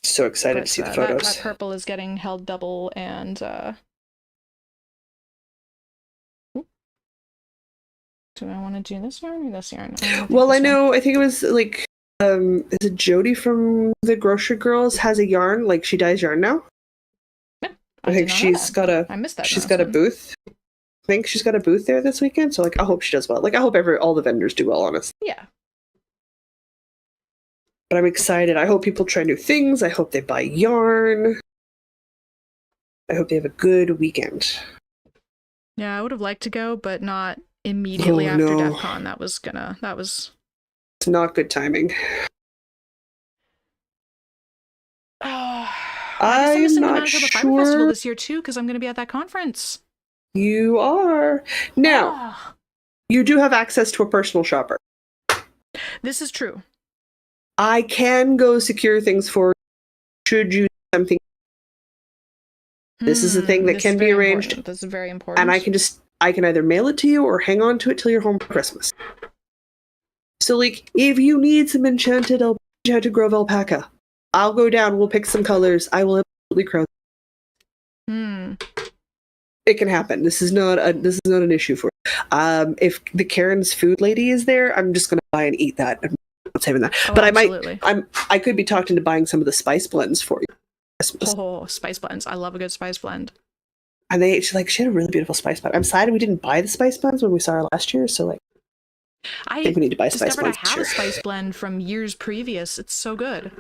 So excited to see the photos. That purple is getting held double and do I want to do this yarn or this yarn? Well, I know. I think it was like is it Jody from the Grocery Girls has a yarn, like she dyes yarn now? Yeah, I think she's got a booth. I think she's got a booth there this weekend, so like I hope she does well. Like I hope all the vendors do well, honestly. Yeah. But I'm excited. I hope people try new things. I hope they buy yarn. I hope they have a good weekend. Yeah, I would have liked to go, but not immediately after DEF CON. That was It's not good timing. I'm not sure. The Fiber Festival this year too, because I'm going to be at that conference. You are. Now, you do have access to a personal shopper. This is true. I can go secure things for you should you something. This is a thing that can be arranged. Important. This is very important. And I can either mail it to you or hang on to it till you're home for Christmas. So, like, if you need some enchanted grove alpaca, I'll go down. We'll pick some colors. I will absolutely crowd. It can happen. This is not an issue for you. If the Karen's food lady is there, I'm just gonna buy and eat that. I'm not saving that. But absolutely. I could be talked into buying some of the spice blends for you. Oh, spice blends! I love a good spice blend. And she had a really beautiful spice blend. I'm sad we didn't buy the spice blends when we saw her last year. So like, I think we need to buy spice blends. I have a spice blend from years previous. It's so good.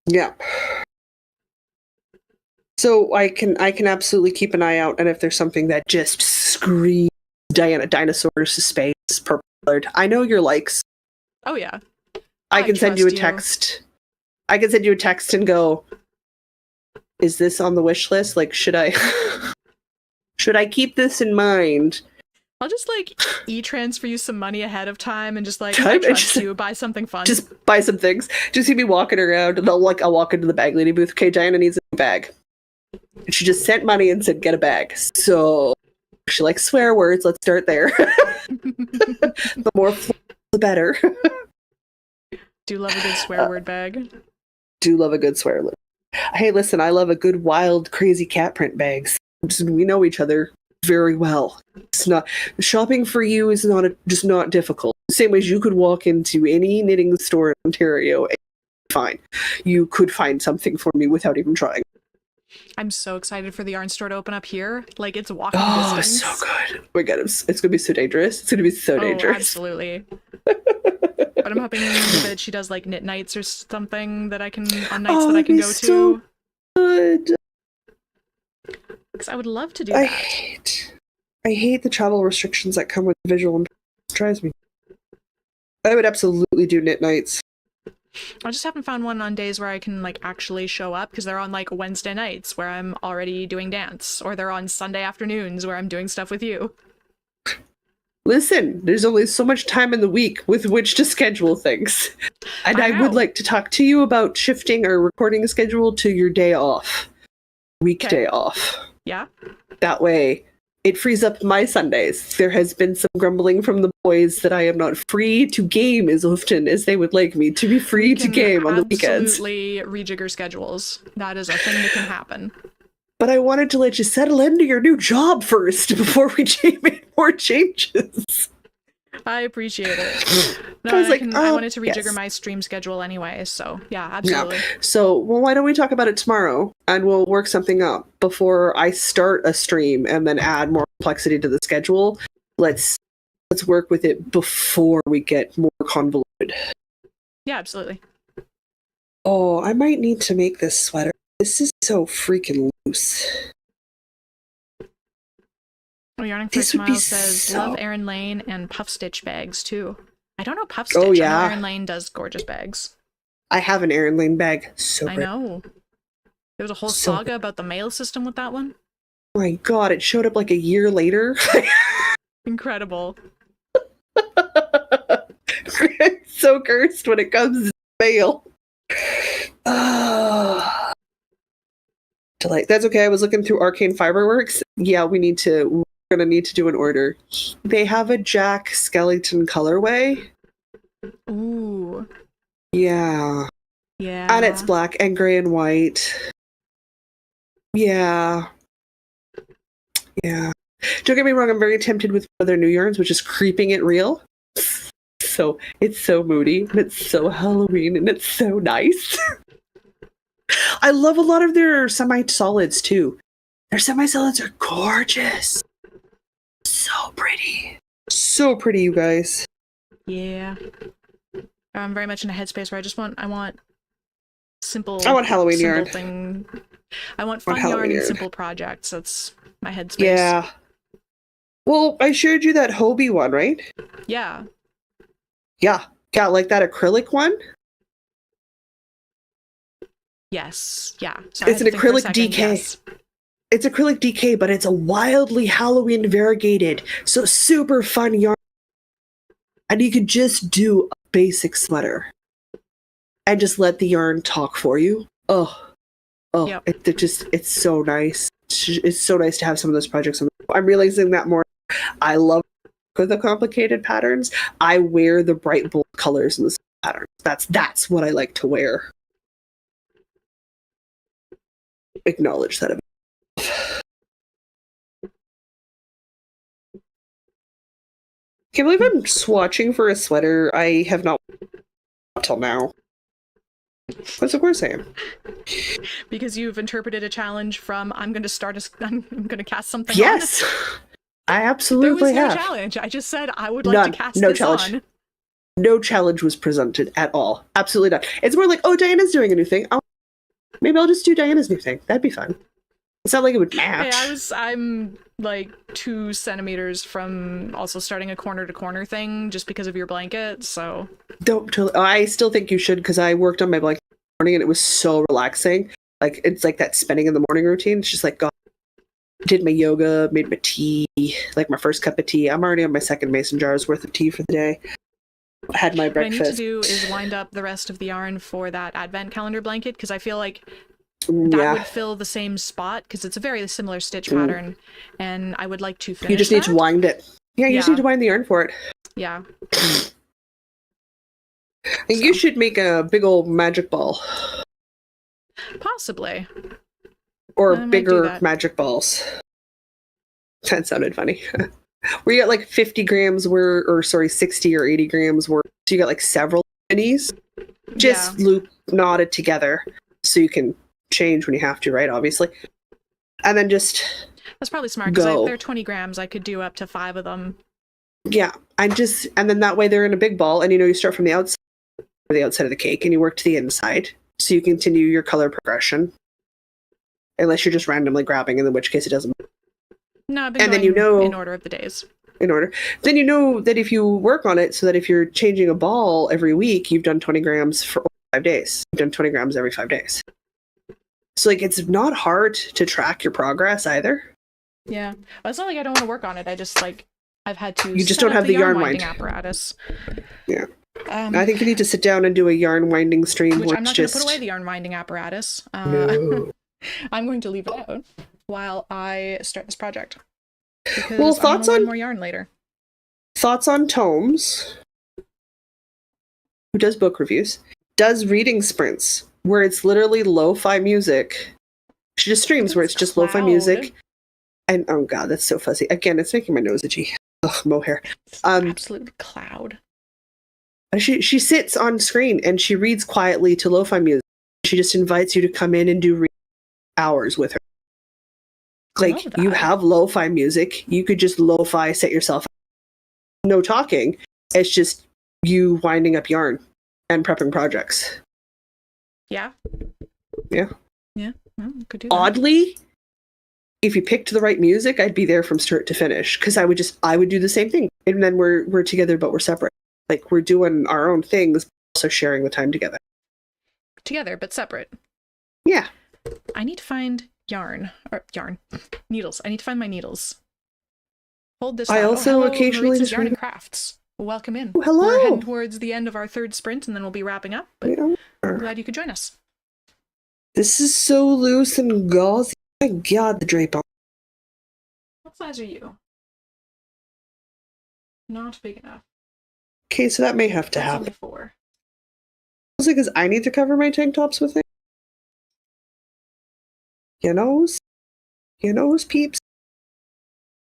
Yeah. So I can absolutely keep an eye out, and if there's something that just screams dinosaurs, space, purple colored, I know your likes. Oh yeah. I can send you a text. I can send you a text and go, is this on the wish list? Like, should I keep this in mind? I'll just like e-transfer you some money ahead of time and just like I trust you, buy something fun. Just buy some things. Just see me walking around and I'll walk into the bag lady booth. Okay, Diana needs a bag. And she just sent money and said, get a bag. So she likes swear words. Let's start there. The more the better. Do love a good swear word bag. Do love a good swear word. Hey, listen, I love a good wild, crazy cat print bags. We know each other very well. It's not shopping for you is just not difficult. The same way as you could walk into any knitting store in Ontario and fine. You could find something for me without even trying. I'm so excited for the yarn store to open up here. Like, it's walking distance. Oh, so good. Oh my god, it's going to be so dangerous. It's going to be so dangerous. Absolutely. But I'm hoping that she does like knit nights or something that I can on nights that I can go so to. Good. Because I would love to do I that. hate the travel restrictions that come with visual impairment. It drives me. I would absolutely do knit nights. I just haven't found one on days where I can like actually show up, because they're on like Wednesday nights where I'm already doing dance, or they're on Sunday afternoons where I'm doing stuff with you. Listen, there's only so much time in the week with which to schedule things. And I would know. like to talk to you about shifting our recording schedule to your day off. Weekday off. Yeah? That way, it frees up my Sundays. There has been some grumbling from the boys that I am not free to game as often as they would like me to be free to game on the weekends. Absolutely rejigger schedules. That is a thing that can happen. But I wanted to let you settle into your new job first before we made more changes. I appreciate it. No, I was like, I wanted to rejigger yes. my stream schedule anyway, so yeah, absolutely. Yeah. So, well, why don't we talk about it tomorrow and we'll work something up before I start a stream and then add more complexity to the schedule. Let's work with it before we get more convoluted. Yeah, absolutely. Oh, I might need to make this sweater. This is so freaking loose. Oh, Yarning for This would be Smile says, so... love Erin Lane and Puff Stitch bags too. I don't know Puff Stitch. Oh, yeah. I know Erin Lane does gorgeous bags. I have an Erin Lane bag. So I great. know. There was a whole So saga about the mail system with that one. Oh my god, it showed up like a year later. Incredible. I'm so cursed when it comes to mail. Delight. That's okay. I was looking through Arcane Fiberworks. Yeah, we're gonna need to do an order. They have a Jack skeleton colorway. Ooh. Yeah. Yeah. And it's black and gray and white. Yeah. Yeah. Don't get me wrong, I'm very tempted with other new yarns, which is Creeping It Real. So it's so moody, and it's so Halloween, and it's so nice. I love a lot of their semi-solids too. Their semi-solids are gorgeous. So pretty. So pretty, you guys. Yeah. I'm very much in a headspace where I want simple. I want Halloween simple yarn. Thing. I want fun Halloween yarn and yarn. simple projects. That's my headspace. Yeah. Well, I showed you that Hobie one, right? Yeah. Yeah. Got like that acrylic one. Yes. Yeah. Sorry, It's an acrylic DK. Yes. It's acrylic DK, but it's a wildly Halloween variegated, so super fun yarn. And you could just do a basic sweater and just let the yarn talk for you. Oh, Yep. It's so nice. It's so nice to have some of those projects. I'm realizing that more. I love the complicated patterns. I wear the bright bold colors in the patterns. That's what I like to wear. Acknowledge that. Can't believe I'm swatching for a sweater I have not till now. But of course I am. Because you've interpreted a challenge from I'm going to cast something Yes, on. I There absolutely was no have. challenge. I just said I would like to cast no this challenge. on. No challenge was presented at all. Absolutely not. It's more like, oh, Diana's doing a new thing. Maybe I'll just do Diana's new thing. That'd be fun. It's not like it would match. Hey, I'm like 2 centimeters from also starting a corner to corner thing just because of your blanket, so. I still think you should, because I worked on my blanket in the morning and it was so relaxing. Like, it's like that spinning in the morning routine. It's just like, God, did my yoga, made my tea, like my first cup of tea. I'm already on my second mason jar's worth of tea for the day. Had my breakfast. What I need to do is wind up the rest of the yarn for that advent calendar blanket, because I feel like that would fill the same spot, because it's a very similar stitch pattern, and I would like to finish. You just need to wind it. Yeah, you just need to wind the yarn for it. Yeah. And you should make a big old magic ball. Possibly. Or I might do bigger that. magic balls. That sounded funny. Where you got like 50 grams worth, or sorry, 60 or 80 grams worth. So you got like several minis. Just loop knotted together so you can change when you have to, right? Obviously. And then just That's probably smart, because if they're 20 grams, I could do up to 5 of them. Yeah. And then that way they're in a big ball, and you start from the outside of the cake and you work to the inside. So you continue your color progression. unless you're just randomly grabbing, in which case it doesn't. No, I've been And going then you know, in order of the days. in order. Then you know that if you work on it, so that if you're changing a ball every week, you've done 20 grams for 5 days. You've done 20 grams every 5 days. So like, it's not hard to track your progress either. Yeah, well, it's not like I don't want to work on it. I just like I've had to. You just don't have the yarn winding apparatus. Yeah. I think you need to sit down and do a yarn winding stream. Which I'm not going to put away the yarn winding apparatus. No. I'm going to leave it out while I start this project. Because Well, I'm thoughts gonna on wind more yarn later. Thoughts on Tomes, who does book reviews, does reading sprints where it's literally lo-fi music. She just streams where it's just lo-fi music. And oh god, that's so fuzzy. Again, it's making my nose itchy. Ugh, mohair. Absolute cloud. She sits on screen and she reads quietly to lo-fi music. She just invites you to come in and do hours with her. Like, you have lo-fi music. You could just lo-fi set yourself up. No talking. It's just you winding up yarn and prepping projects. Yeah. Yeah. Yeah. Well, could do that. Oddly, if you picked the right music, I'd be there from start to finish, because I would do the same thing. And then we're together, but we're separate. Like, we're doing our own things, also sharing the time together. Together, but separate. Yeah. I need to find needles. I need to find my needles. Hold this. I also occasionally just yarn and crafts. Welcome in. Oh, hello. We're heading towards the end of our third sprint, and then we'll be wrapping up. But I'm glad you could join us. This is so loose and gauzy. My god, the drape on. What size are you? Not big enough. Okay, so that may have to happen. Only 4. Mostly because I need to cover my tank tops with it. You knows? You knows, peeps?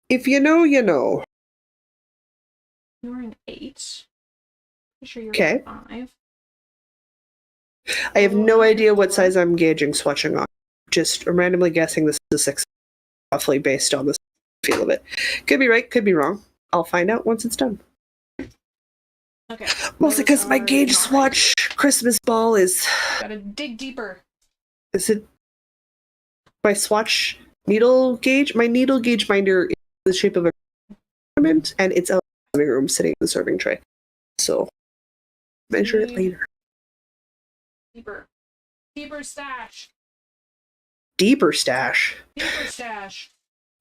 If you know, you know. You're an 8. I'm sure you're okay. 5. I have no idea what size I'm gauging swatching on. Just randomly guessing this is a 6, roughly based on the feel of it. Could be right, could be wrong. I'll find out once it's done. Okay. Mostly because my gauge swatch Christmas ball is... Gotta dig deeper. Is it my swatch needle gauge? My needle gauge binder is the shape of a ornament, and it's out in the living room sitting in the serving tray. So, measure it later. Deeper. Deeper stash. Deeper stash. Deeper stash.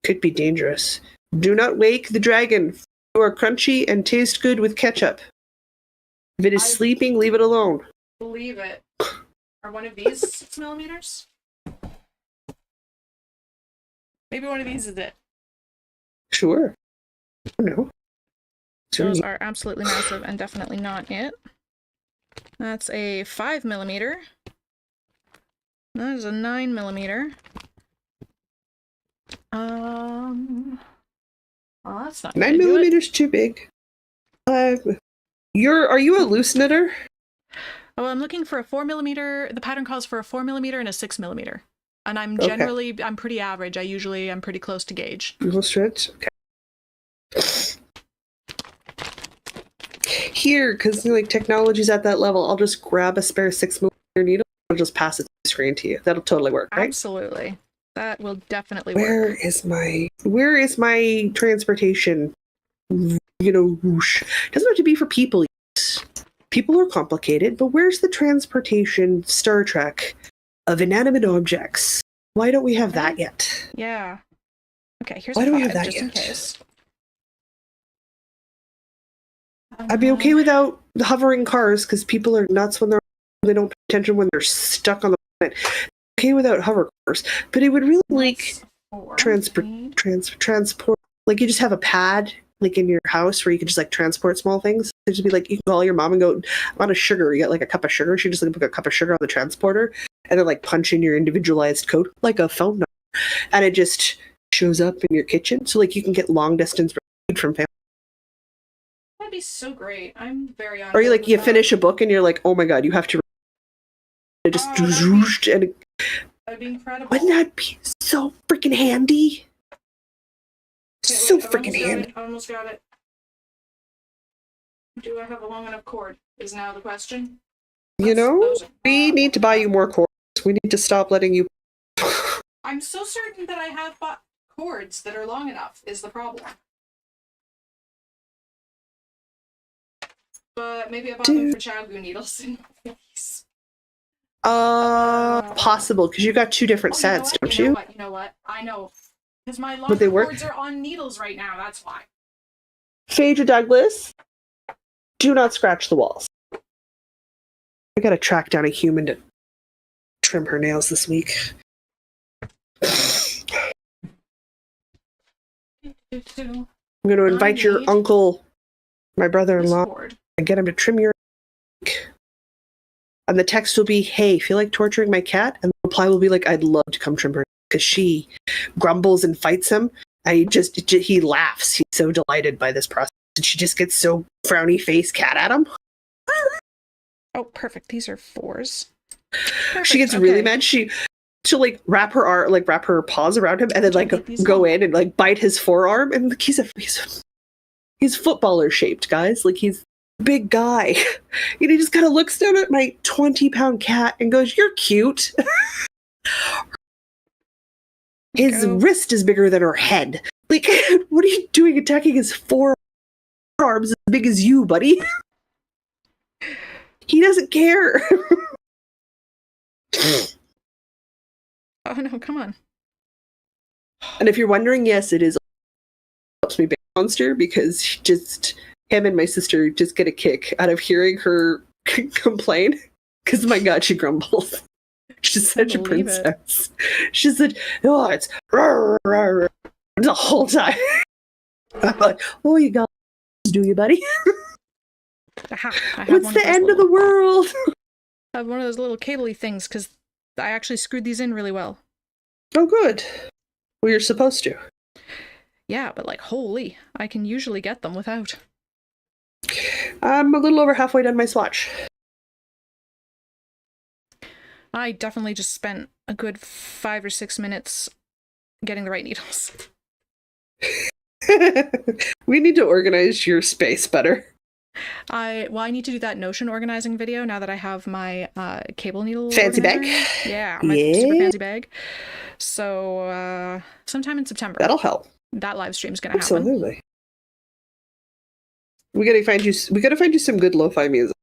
Could be dangerous. Do not wake the dragon. You are crunchy and taste good with ketchup. If it is sleeping, leave it alone. Believe it. Are one of these 6 millimeters? Maybe one of these is it. Sure. No. Those are absolutely massive and definitely not it. That's a 5 millimeter. That is a 9 millimeter. Well, that's not 9 millimeters too big. Are you a loose knitter? Oh, I'm looking for a 4 millimeter. The pattern calls for a 4 millimeter and a 6 millimeter. And I'm generally, I'm pretty average. I'm pretty close to gauge. Little stretch? Okay. Here, because like technology's at that level, I'll just grab a spare 6 millimeter needle. I'll just pass it to the screen to you. That'll totally work, right? Absolutely. That will definitely work. Where is my transportation, whoosh? It doesn't have to be for people. People are complicated, but where's the transportation Star Trek of inanimate objects? Why don't we have that yet? Yeah. Okay, here's Why don't we have that just yet? in case. I'd be okay without the hovering cars because people are nuts when they don't pay attention when they're stuck on the planet. Okay without hover cars, but it would really transport. Like, you just have a pad like in your house where you could just like transport small things. It'd just be like, you can call your mom and go, I want a sugar. You get like a cup of sugar. She just like put a cup of sugar on the transporter and then like punch in your individualized code like a phone number, and it just shows up in your kitchen. So like you can get long distance food from family. That'd be so great. I'm very honored. Or you like you finish a book and you're like, oh my god, you have to. It just and that'd be incredible. Wouldn't that be so freaking handy? Okay, so wait, freaking handy. I almost got it. Do I have a long enough cord? Is now the question. We need to buy you more cords. We need to stop letting you. I I'm so certain that I have bought cords that are long enough is the problem. But maybe I bought them for Chagu needles and these. Possible, because you got two different sets, don't you? You know what? I know. Because my Would they longer work? cords are on needles right now, that's why. Phaedra Douglas, do not scratch the walls. I gotta track down a human to trim her nails this week. I'm gonna invite your uncle, my brother-in-law, and get him to trim your neck. And the text will be, hey, feel like torturing my cat? And the reply will be like, I'd love to come trim her, because she grumbles and fights him. And he laughs. He's so delighted by this process. And she just gets so frowny face cat at him. Oh, perfect. These are 4s. Perfect. She gets really mad. She'll like wrap her paws around him and then like go in and like bite his forearm. And like, he's footballer shaped, guys. Like he's a big guy. And he just kind of looks down at my 20-pound cat and goes, "You're cute." His wrist is bigger than her head. Like, what are you doing attacking his forearms as big as you, buddy? He doesn't care. Oh no, come on. And if you're wondering, yes, it is helps me big monster, because just him and my sister just get a kick out of hearing her complain. Because my God, she grumbles. She's such a princess. She said, "Oh, it's rah, rah, rah," the whole time. I'm like, "Oh, you got this, do you, buddy?" What's the end of the world? I have one of those little cable-y things because I actually screwed these in really well. Oh, good. Well, you're supposed to. Yeah, but like, holy, I can usually get them without. I'm a little over halfway done my swatch. I definitely just spent a good 5 or 6 minutes getting the right needles. We need to organize your space better. I need to do that Notion organizing video now that I have my cable needle fancy organizer. bag. Yeah, my super fancy bag. So sometime in September. That'll help. That live stream's gonna happen. Absolutely. We gotta find you some good lo-fi music.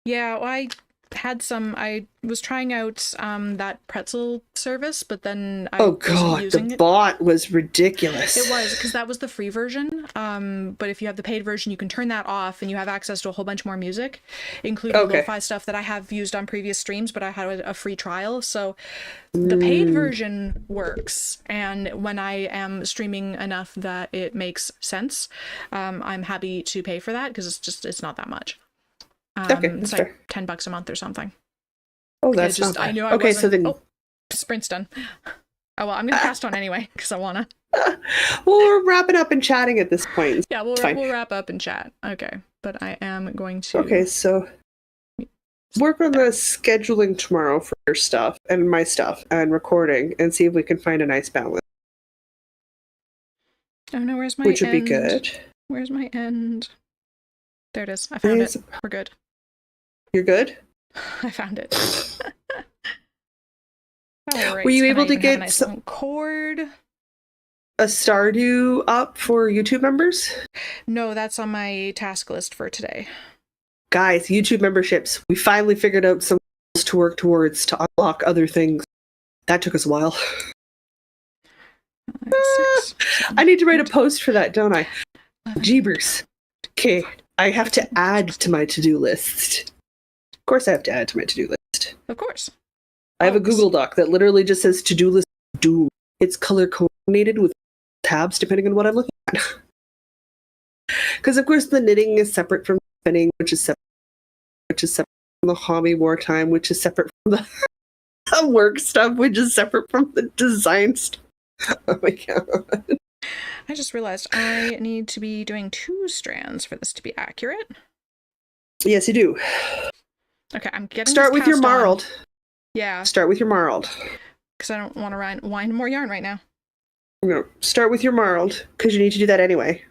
Yeah, well, I was trying out that pretzel service, but then I wasn't using the bot was ridiculous. It was, because that was the free version. But if you have the paid version, you can turn that off and you have access to a whole bunch more music, including lo-fi stuff that I have used on previous streams, but I had a free trial. So the paid version works, and when I am streaming enough that it makes sense, I'm happy to pay for that, because it's not that much. It's like $10 a month or something. Oh, that's not bad. I knew I wasn't. So then, sprint's done. Oh well, I'm gonna cast on anyway because I wanna. Well, we're wrapping up and chatting at this point. Yeah, we'll wrap up and chat. Okay, but I am going to. Okay, so work on the scheduling tomorrow for your stuff and my stuff and recording, and see if we can find a nice balance. Oh no, where's my end? Which would be good. Where's my end? There it is. I found it. We're good. You're good? I found it. All right. Were you able to get some cord? A Stardew up for YouTube members? No, that's on my task list for today. Guys, YouTube memberships. We finally figured out some goals to work towards to unlock other things. That took us a while. 6, 7, I need to write a post for that, don't I? 11. Jeebers. Okay, I have to add to my to-do list. Of course I have to add to my to-do list. Of course. I have a Google Doc that literally just says to-do list do. It's color coordinated with tabs depending on what I'm looking at. Because of course the knitting is separate from spinning, which is separate from the hobby wartime, which is separate from the work stuff, which is separate from the design stuff. Oh my God. I just realized I need to be doing 2 strands for this to be accurate. Yes, you do. Okay, I'm getting Start with your marled. Yeah. Start with your marled. Because I don't want to wind more yarn right now. No, start with your marled, because you need to do that anyway.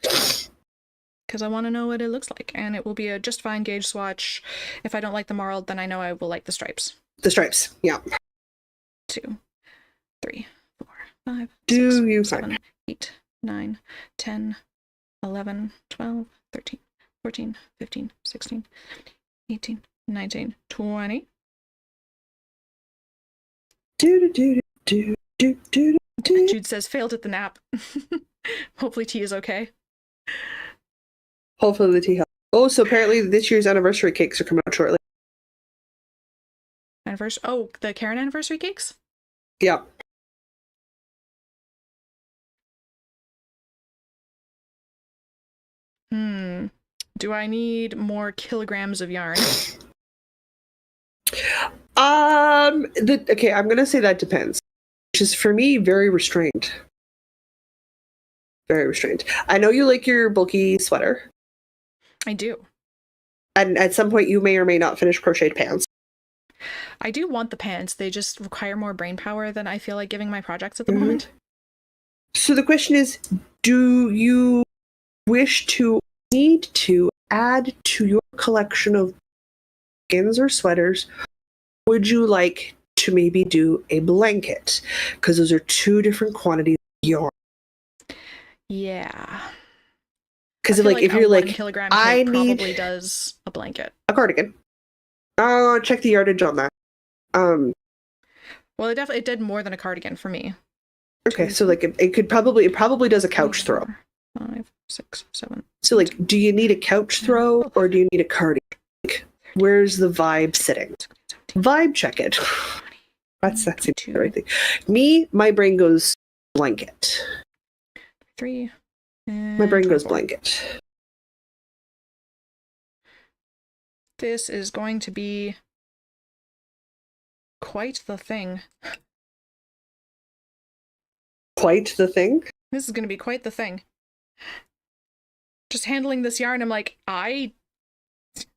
Because I want to know what it looks like, and it will be a just fine gauge swatch. If I don't like the marled, then I know I will like the stripes. The stripes, yeah. 2, 3, 4, 5, Do 6, you 7, find 8, 9, 10, 11, 12, 13, 14, 15, 16, 18, 19, 20. Jude says failed at the nap. Hopefully tea is okay. Hopefully the tea helps. Oh, so apparently this year's anniversary cakes are coming out shortly. Oh, the Karen anniversary cakes? Yeah. Do I need more kilograms of yarn? Okay, I'm gonna say that depends. Which is for me very restrained. Very restrained. I know you like your bulky sweater. I do. And at some point you may or may not finish crocheted pants. I do want the pants. They just require more brain power than I feel like giving my projects at the moment. So the question is, do you need to add to your collection of skins or sweaters? Would you like to maybe do a blanket? Because those are two different quantities of yarn. Yeah. Because if you're 1 like, kilogram I cake need probably does a blanket. a cardigan. Check the yardage on that. Well, it did more than a cardigan for me. Okay, so like it probably does a couch throw. 5, 6, 7. So like, do you need a couch throw or do you need a cardigan? Like, where's the vibe sitting? Vibe check it. That's the right thing. My brain goes blanket. 3. My brain goes blanket. This is going to be quite the thing. Quite the thing? This is going to be quite the thing. Just handling this yarn, I'm like,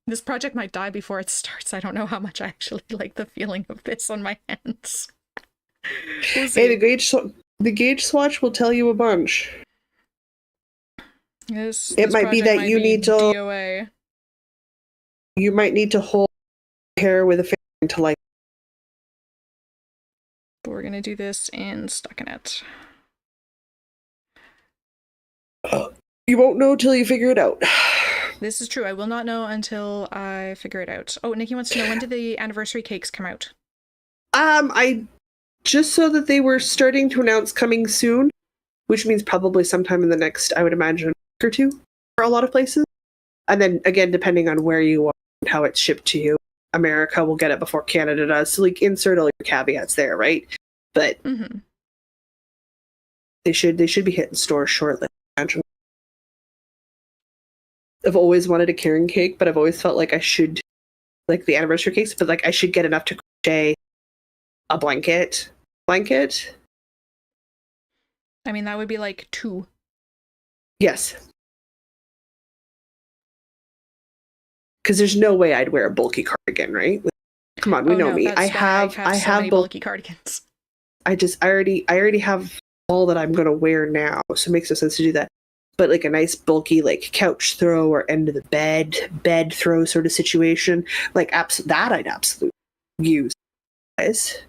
this project might die before it starts. I don't know how much I actually like the feeling of this on my hands. Hey, the gauge swatch will tell you a bunch. It might be that you need to DOA. You might need to hold hair with a finger to like. But we're gonna do this in stockinette. You won't know till you figure it out. This is true. I will not know until I figure it out. Oh, Nikki wants to know, when did the anniversary cakes come out? I just saw that they were starting to announce coming soon, which means probably sometime in the next, I would imagine, week or two for a lot of places. And then again, depending on where you are and how it's shipped to you, America will get it before Canada does. So like insert all your caveats there, right? But they should be hitting stores shortly. Imagine. I've always wanted a Karen cake, but I've always felt like I should, like the anniversary cakes, but like I should get enough to crochet a blanket. I mean, that would be like 2. Yes. Because there's no way I'd wear a bulky cardigan, right? Come on, we know me. I have so many bulky cardigans. I already have all that I'm gonna wear now, so it makes no sense to do that. But like a nice bulky like couch throw or end of the bed throw sort of situation, like that I'd absolutely use. Guys.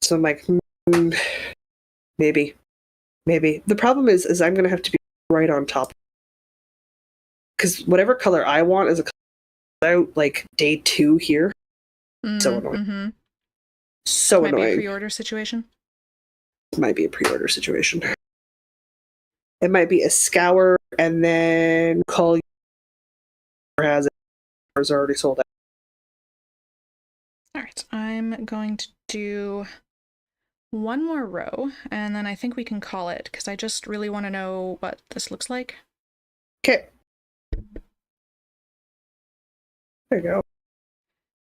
So I'm like, maybe. The problem is I'm gonna have to be right on top. Because whatever color I want is a color out like day 2 here. So annoying. So Might annoying. Be a pre-order situation. Might be a pre-order situation. It might be a scour and then call you has it or is already sold out. All right, I'm going to do one more row and then I think we can call it because I just really want to know what this looks like. Okay. There you go.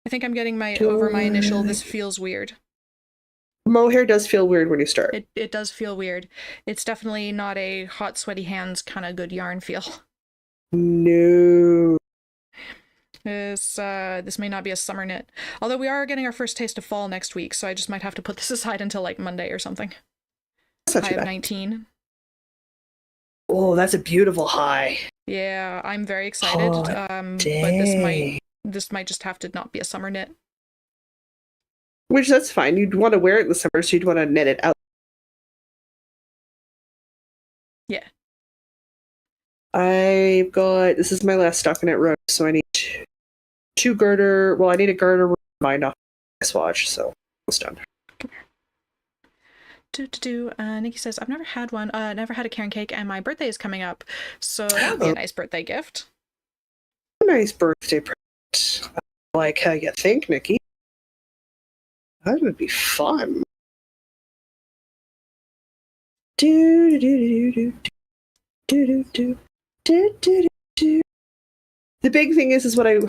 I think I'm getting over my initial, this feels weird. Mohair does feel weird when you start. It does feel weird. It's definitely not a hot, sweaty hands kind of good yarn feel. No. This may not be a summer knit. Although we are getting our first taste of fall next week, so I just might have to put this aside until like Monday or something. That's not too bad. 19. Oh, that's a beautiful high. Yeah, I'm very excited. But this might just have to not be a summer knit. Which that's fine. You'd want to wear it in the summer, so you'd want to knit it out. Yeah. I've got, this is my last stockinette row, so I need two garter. Well, I need a garter bind off my swatch, so it's done. Nikki says, I've never had one, never had a Karen cake, and my birthday is coming up, so that would be a nice birthday gift. Nice birthday present. I like how you think, Nikki. That would be fun. Do do do do do do do do. The big thing is what I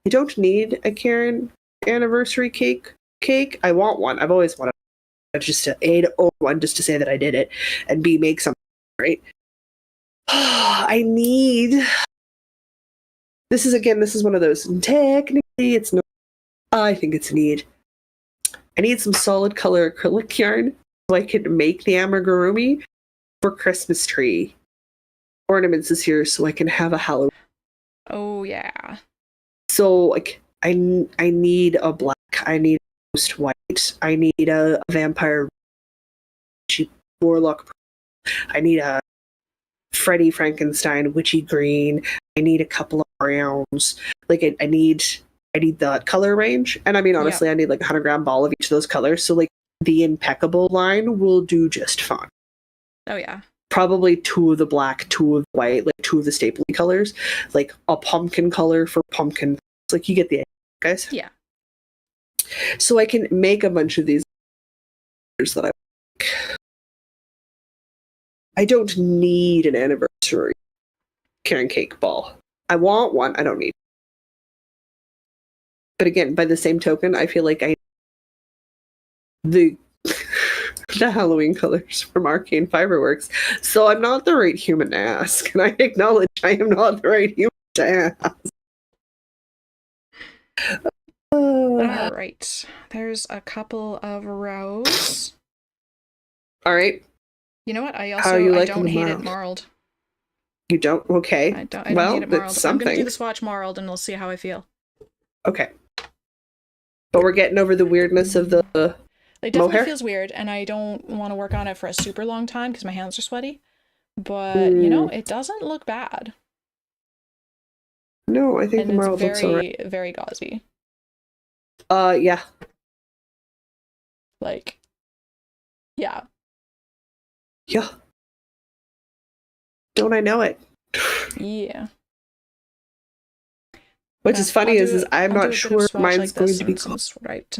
don't need a Karen anniversary cake. I want one. I've always wanted just to A, to own one, just to say that I did it, and B, make something, right? I need. This is one of those. Technically, it's not. I think it's a need. I need some solid color acrylic yarn so I can make the amigurumi for Christmas tree ornaments this year, so I can have a Halloween. Oh yeah. So like, I need a black. I need a ghost white. I need a vampire warlock. I need a Freddy Frankenstein witchy green. I need a couple of browns. Like I need the color range. And I mean, honestly, I need like a 100-gram ball of each of those colors. So like the impeccable line will do just fine. Oh yeah. Probably 2 of the black, 2 of the white, like 2 of the staple colors, like a pumpkin color for pumpkin. It's like you get the idea, guys. Yeah. So I can make a bunch of these that I like. I don't need an anniversary Karen cake ball. I want one. I don't need. But again, by the same token, I feel like the Halloween colors from Arcane Fiberworks. So I'm not the right human to ask, and I acknowledge I am not the right human to ask. All right. There's a couple of rows. All right. You know what? I don't hate it marled. You don't? Okay. I don't hate it marled. I'm going to do the swatch marled, and we'll see how I feel. Okay. But we're getting over the weirdness of the it definitely feels weird, and I don't want to work on it for a super long time because my hands are sweaty. But, you know, it doesn't look bad. No, I think and the marled looks alright. Very, very gauzy. Yeah. Like, yeah. Yeah. Don't I know it? Yeah. Which is funny is I'm not sure mine's going to be right.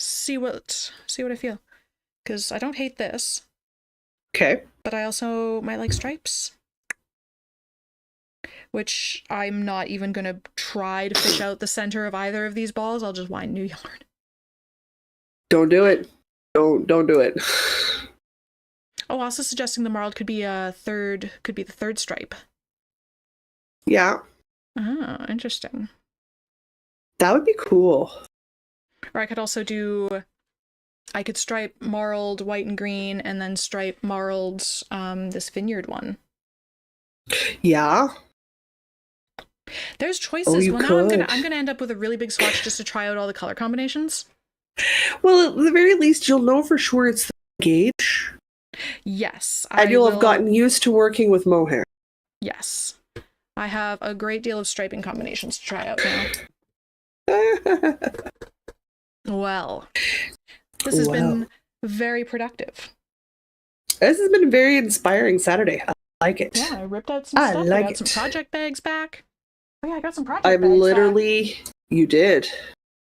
See what I feel, because I don't hate this. Okay. But I also might like stripes, which I'm not even gonna try to fish out the center of either of these balls. I'll just wind new yarn. Don't do it. Don't do it. Oh, also suggesting the marled could be the third stripe. Yeah. Ah, interesting. That would be cool. Or I could also I could stripe marled white and green, and then stripe marled this vineyard one. Yeah. There's choices. Well, now I'm gonna end up with a really big swatch just to try out all the color combinations. Well, at the very least, you'll know for sure it's the gauge. Yes. And you'll have gotten used to working with mohair. Yes. I have a great deal of striping combinations to try out now. Well, this has been very productive. This has been a very inspiring Saturday. I like it. Yeah, I ripped out some stuff. I got some project bags back. Oh yeah, I got some project bags back. You did.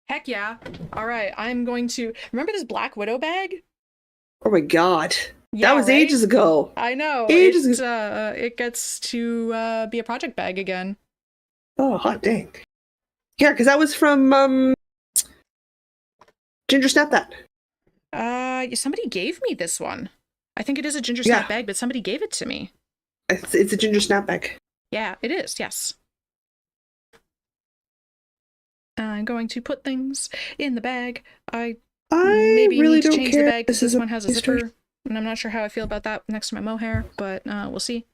Heck yeah. All right, I'm going to... Remember this Black Widow bag? Oh my god. Yeah, that was ages ago. I know. Ages ago. It gets to be a project bag again. Oh, hot dang. Yeah, because that was from Ginger Snap That. Somebody gave me this one. I think it is a Ginger Snap bag, but somebody gave it to me. It's a Ginger Snap bag. Yeah, it is, yes. I'm going to put things in the bag. I maybe really need to don't change care. the bag because this one has a zipper, and I'm not sure how I feel about that next to my mohair, but we'll see.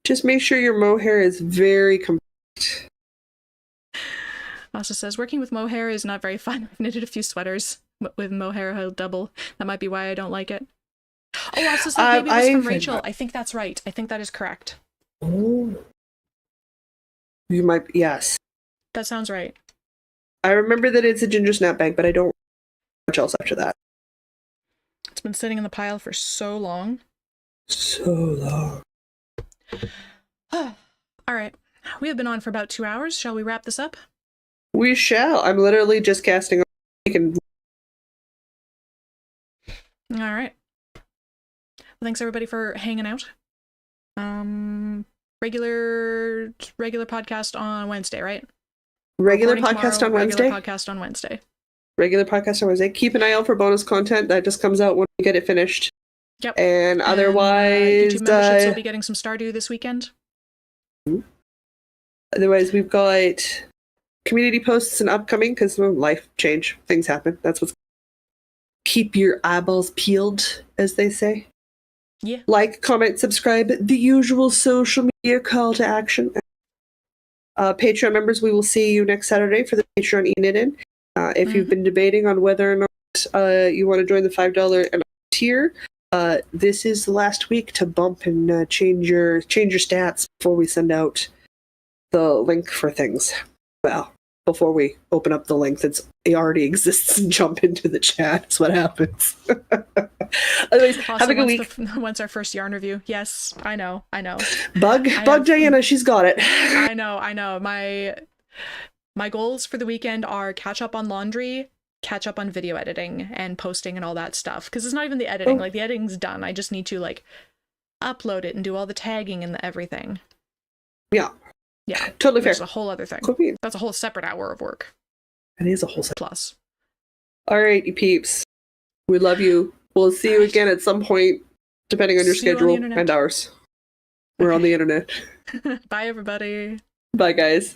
Just make sure your mohair is very complete. Asa says, working with mohair is not very fun. I've knitted a few sweaters with mohair double. That might be why I don't like it. Oh, Asa said maybe it was from Rachel. I think that's right. I think that is correct. Oh. You might, yes. That sounds right. I remember that it's a ginger snap bag, but I don't remember much else after that. It's been sitting in the pile for so long. So long. All right. We have been on for about 2 hours. Shall we wrap this up? We shall. I'm literally just casting. All right. Well, thanks everybody for hanging out. Regular podcast on Wednesday, right? Regular podcast on Wednesday. Regular podcast on Wednesday. Regular podcast on Wednesday. Keep an eye out for bonus content that just comes out when we get it finished. Yep. And otherwise, YouTube memberships will be getting some Stardew this weekend. Otherwise, we've got community posts and upcoming because life change, things happen. That's what's. Keep your eyeballs peeled, as they say. Yeah. Like, comment, subscribe, the usual social media call to action. Patreon members, we will see you next Saturday for the Patreon E-Knit-In. If you've been debating on whether or not you want to join the $5 and up tier, this is the last week to bump and change your stats before we send out the link for things. Well, before we open up the link that already exists and jump into the chat. That's what happens. Anyways, Also, have a good week. Once our first yarn review. Yes, I know. Bug Diana, she's got it. I know. My goals for the weekend are catch up on laundry, catch up on video editing and posting and all that stuff. Because it's not even the editing. Like, the editing's done. I just need to, like, upload it and do all the tagging and everything. Yeah. Yeah. Totally fair. That's a whole other thing. That's a whole separate hour of work. It is a whole plus. All right, you peeps. We love you. We'll see you again at some point, depending on your schedule and ours. We're on the internet. Bye, everybody. Bye, guys.